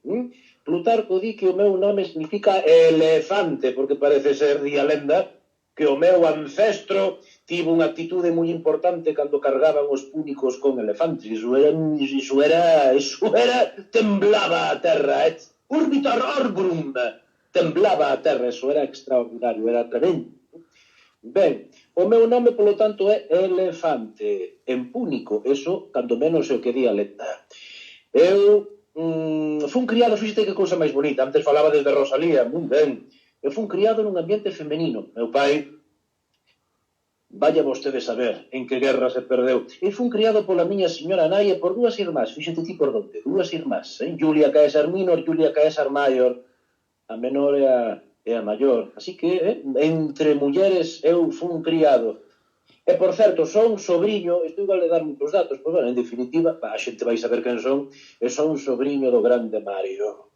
Plutarco di que o meu nome significa elefante, porque parece ser, di a lenda, que o meu ancestro tivo unha actitude moi importante cando cargaban os púnicos con elefantes. Iso era temblaba a terra, urbitor orbrum, temblaba a terra, eso era extraordinario, era tremendo. Ben, o meu nome, polo tanto, é elefante, en púnico, eso, cando menos é o que di a lenda. Eu fun criado, fíxate que cousa máis bonita, antes falaba desde Rosalía, moi ben, eu fun criado nun ambiente femenino. Meu pai, vaya vostede saber en que guerra se perdeu, e fun criado pola miña señora nai e por dúas irmás, fíxate ti por donde, dúas irmás, Julia Caesar Minor, Julia Caesar Mayor, a menor e a maior. Así que, entre mulleres, eu fun criado. E, por certo, son sobriño, isto igual de dar moitos datos, pois, bueno, en definitiva, a xente vai saber quen son, e son sobriño do grande Mario.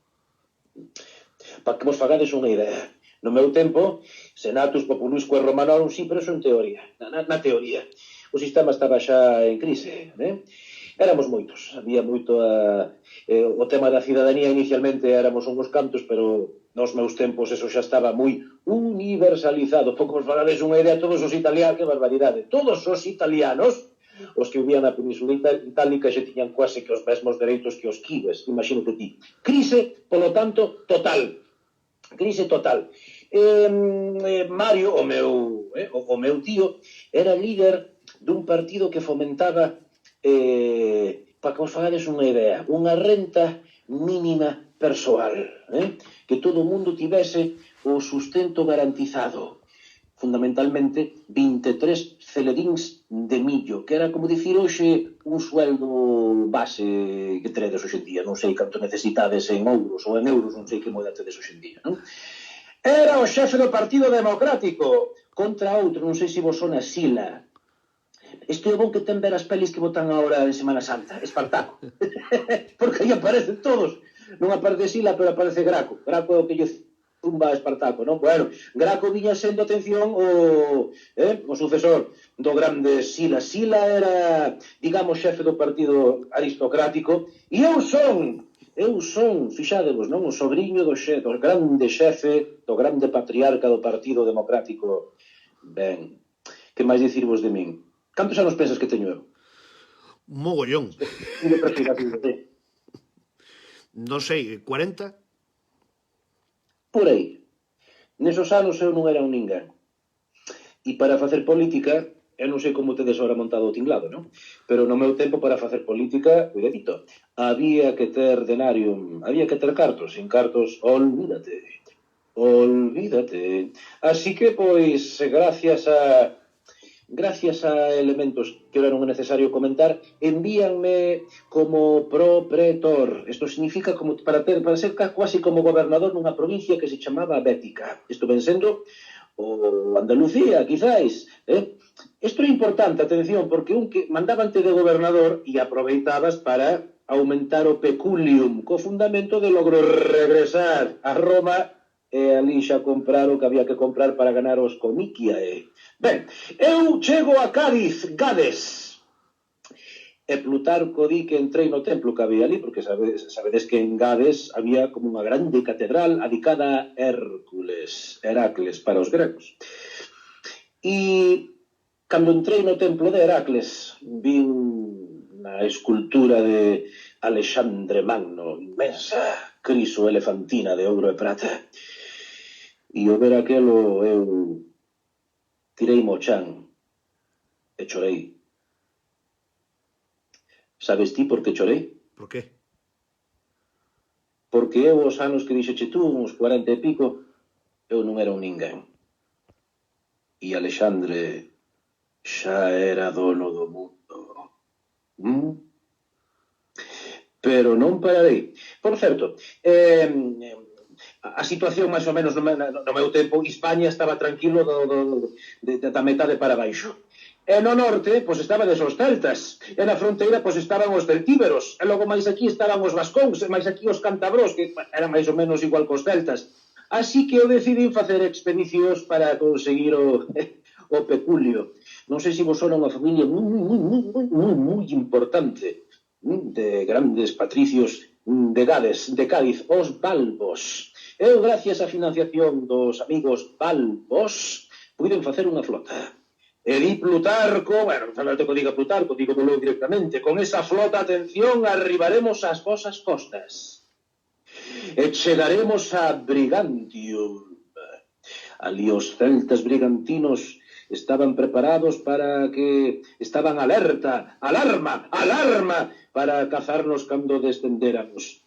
Para que vos fagades unha idea. No meu tempo, senatus populusque romanorum, sí, pero eso en teoría, na teoría. O sistema estaba xa en crise, éramos moitos, había moito o tema da cidadanía inicialmente éramos uns cantos, pero nos meus tempos eso xa estaba moi universalizado. Pouco vos falades unha idea, todos os italianos, que barbaridade, todos os italianos, os que vivían na Península Itálica, xa tiñan quase que os mesmos dereitos que os kibes, imagínate ti. Crise, polo tanto, total. Crise total. Mario, o meu tío, era líder dun partido que fomentaba para que vos fagades unha idea, unha renta mínima persoal, que todo o mundo tivese o sustento garantizado, fundamentalmente 23 celedíns de millo, que era, como dicir hoxe, un sueldo base que teredes hoxe en día, non sei canto necesitades en euros ou en euros, non sei que moeda tedes hoxe en día, non? Era o xefe do Partido Democrático contra outro, non sei se vos sona Sila. Este é o bon que ten ver as pelis que botan agora en Semana Santa, Espartaco. Porque aí aparecen todos. Non aparece Sila, pero aparece Graco. Graco é o que lle zumba a Espartaco, non? Bueno, Graco viña sendo, atención, o sucesor do grande Sila. Sila era, digamos, xefe do partido aristocrático, e eu son, fixádevos, non? O sobrinho do grande xefe, do grande patriarca do Partido Democrático. Ben, que máis dicirvos de min? Cantos anos pensas que teño eu? Mogollón. Non sei, 40? Por aí. Nesos anos eu non era un ninguén. E para facer política, eu non sei como tedes ahora montado o tinglado, non? Pero no meu tempo para facer política, cuidadito, había que ter denarium, había que ter cartos. Sin cartos, olvídate. Así que, pois, gracias a elementos que ahora non é necesario comentar, envíanme como propretor. Isto significa como para ser casi como gobernador nunha provincia que se chamaba Bética. Isto ven sendo o Andalucía, quizáis. Isto é importante, atención, porque un que mandabante de gobernador e aproveitabas para aumentar o peculium, co fundamento de logro regresar a Roma e ali xa comprar o que había que comprar para ganar os comiquiae. Ben, eu chego a Cádiz, Gades. E Plutarco di que entrei no templo que había ali, porque sabedes que en Gades había como unha grande catedral adicada a Heracles para os gregos. E cando entrei no templo de Heracles, vi unha escultura de Alexandre Magno, inmensa, criso elefantina de ouro e prata. E ao ver aquelo, eu tirei mo chan e chorei. Sabes ti por que chorei? Por qué? Porque eu, os anos que dixeche tú, uns 40 e pico, eu non era un ninguén. E Alexandre xa era dono do mundo. Pero non pararei. Por certo, a situación máis ou menos no meu tempo, España estaba tranquilo da metade para baixo. E no norte, pois estaban os celtas. E na fronteira, pois estaban os celtíberos. E logo máis aquí estaban os vascóns, e máis aquí os cántabros, que eran máis ou menos igual cos celtas. Así que eu decidí facer expedicións para conseguir o peculio. Non sei se vos son unha familia moi importante de grandes patricios de Gades, de Cádiz, os Balbos. Eu, gracias á financiación dos amigos Balbos, puiden facer unha flota. E di Plutarco, bueno, non falta que diga Plutarco, digo directamente, con esa flota, atención, arribaremos ás vosas costas. E chegaremos a Brigantium. Ali os celtas brigantinos estaban preparados para que... Estaban alerta, alarma, para cazarnos cando descendéramos.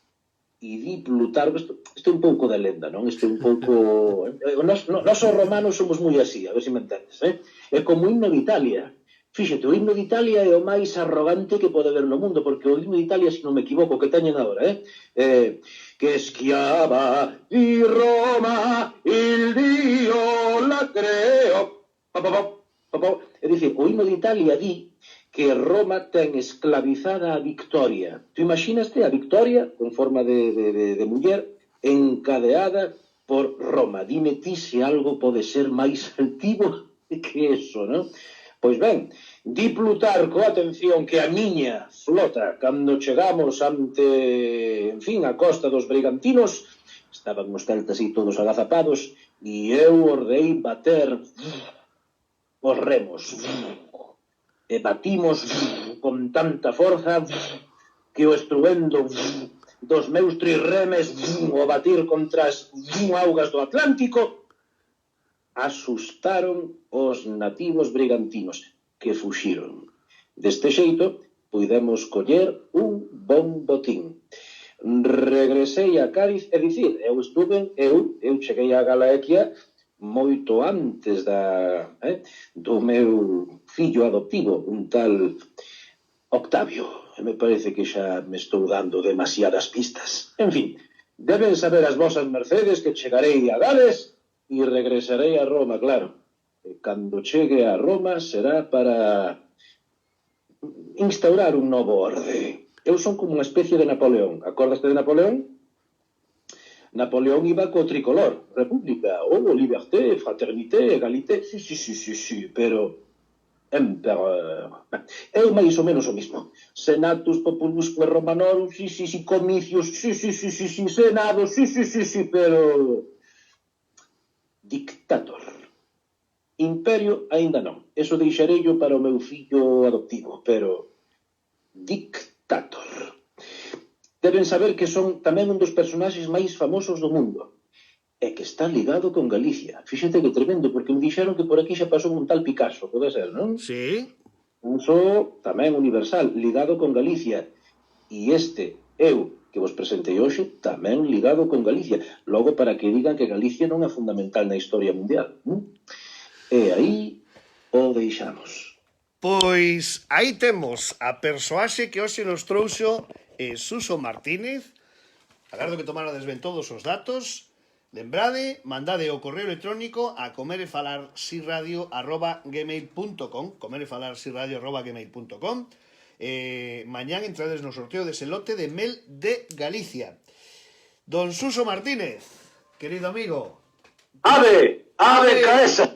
E di Plutarco, isto é un pouco de lenda, non? Isto é un pouco... Nos romanos somos moi así, a ver se me entendes, É como o himno de Italia. Fíxate, o himno de Italia é o máis arrogante que pode haber no mundo, porque o himno de Italia, se non me equivoco, que teñen agora, que schiava di Roma il Dio la creo. É dicir, o himno de Italia di que Roma ten esclavizada a Victoria. Tu imaginaste a Victoria, con forma de muller, encadeada por Roma. Dime ti se algo pode ser máis altivo que eso, non? Pois ben, di Plutarco, atención, que a miña flota, cando chegamos ante, en fin, a costa dos brigantinos, estaban os celtas e todos agazapados, e eu ordei bater os remos. E batimos con tanta forza que o estruendo dos meus trirremes o batir contra as augas do Atlántico asustaron os nativos brigantinos, que fuxiron. Deste xeito, puidemos coller un bon botín. Regresei a Cádiz, é dicir, eu cheguei a Galaequia moito antes do meu fillo adoptivo, un tal Octavio. Me parece que xa me estou dando demasiadas pistas. En fin, deben saber as vosas mercedes que chegarei a Gales e regresarei a Roma, claro. E cando chegue a Roma será para instaurar un novo orde. Eu son como unha especie de Napoleón. Acordaste de Napoleón? Napoleón iba co tricolor. República, liberté, fraternité, egalité. Sí, pero empereur. Eu máis ou menos o mismo. Senatus populusque romanorum, comicios, senados, pero dictator. Imperio aínda non. Eso deixarello para o meu fillo adoptivo, pero dictator. Deben saber que son tamén un dos personaxes máis famosos do mundo e que está ligado con Galicia. Fíxate que tremendo, porque me dixeron que por aquí xa pasou un tal Picasso, pode ser, non? Sí. Un só tamén universal, ligado con Galicia. E eu, que vos presentei hoxe, tamén ligado con Galicia. Logo, para que digan que Galicia non é fundamental na historia mundial. E aí o deixamos. Pois aí temos a persoaxe que hoxe nos trouxo Suso Martínez. Agardo que tomarades ben todos os datos. Lembrade, mandade o correo electrónico a comerefalarsiradio@gmail.com comerefalarsiradio@gmail.com Mañán entrades no sorteo dese lote de mel de Galicia. Don Suso Martínez, querido amigo. Ave caesa.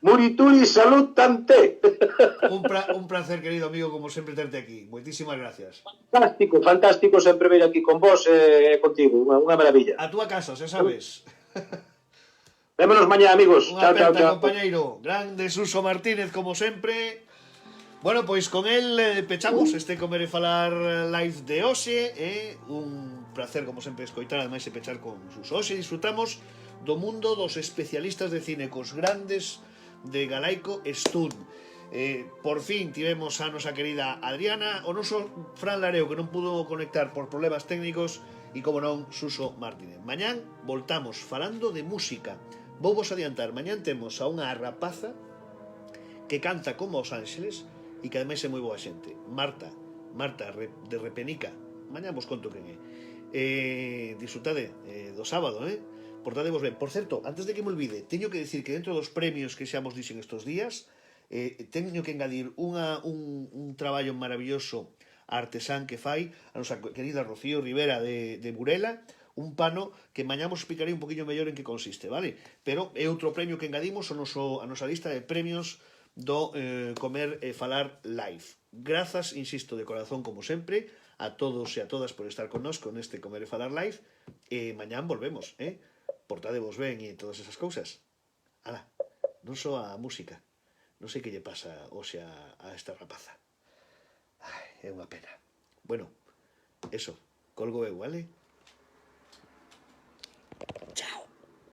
Murituri salutante. Un placer, querido amigo, como sempre terte aquí. Moitísimas gracias. Fantástico sempre ver aquí con vos e contigo. Unha maravilla. A túa casa, xa sabes. Vémonos mañá, amigos. Unha aperta, compañeiro. Grande Suso Martínez, como sempre. Bueno, pois con el pechamos este Comer e Falar live de hoxe. Un placer, como sempre, escoitar, ademais, e pechar con Suso. Hoxe disfrutamos do mundo dos especialistas de cine, cos grandes de Galaico Estún. Por fin tivemos a nosa querida Adriana, o noso Fran Lareo, que non pudo conectar por problemas técnicos, e, como non, Suso Martínez. Mañán voltamos falando de música. Vou vos adiantar, mañán temos a unha rapaza que canta como Os Ángeles e que ademais é moi boa xente. Marta de Repenica. Mañán vos conto quen é. Disfrutade do sábado, portadevos ben. Por certo, antes de que me olvide, teño que decir que dentro dos premios que xa vos dixen estos días, teño que engadir un traballo maravilloso artesán que fai a nosa querida Rocío Rivera de Burela, un pano que mañá vos explicarei un poquinho mellor en que consiste, vale? Pero é outro premio que engadimos a nosa lista de premios do Comer e Falar Live. Grazas, insisto, de corazón, como sempre, a todos e a todas por estar connosco neste Comer e Falar Live, e mañán volvemos, portadevos ben e todas esas cousas. Ala, non só a música, non sei que lle pasa hoxe a esta rapaza. Ai, é unha pena. Bueno, eso, colgo eu, vale? Chao.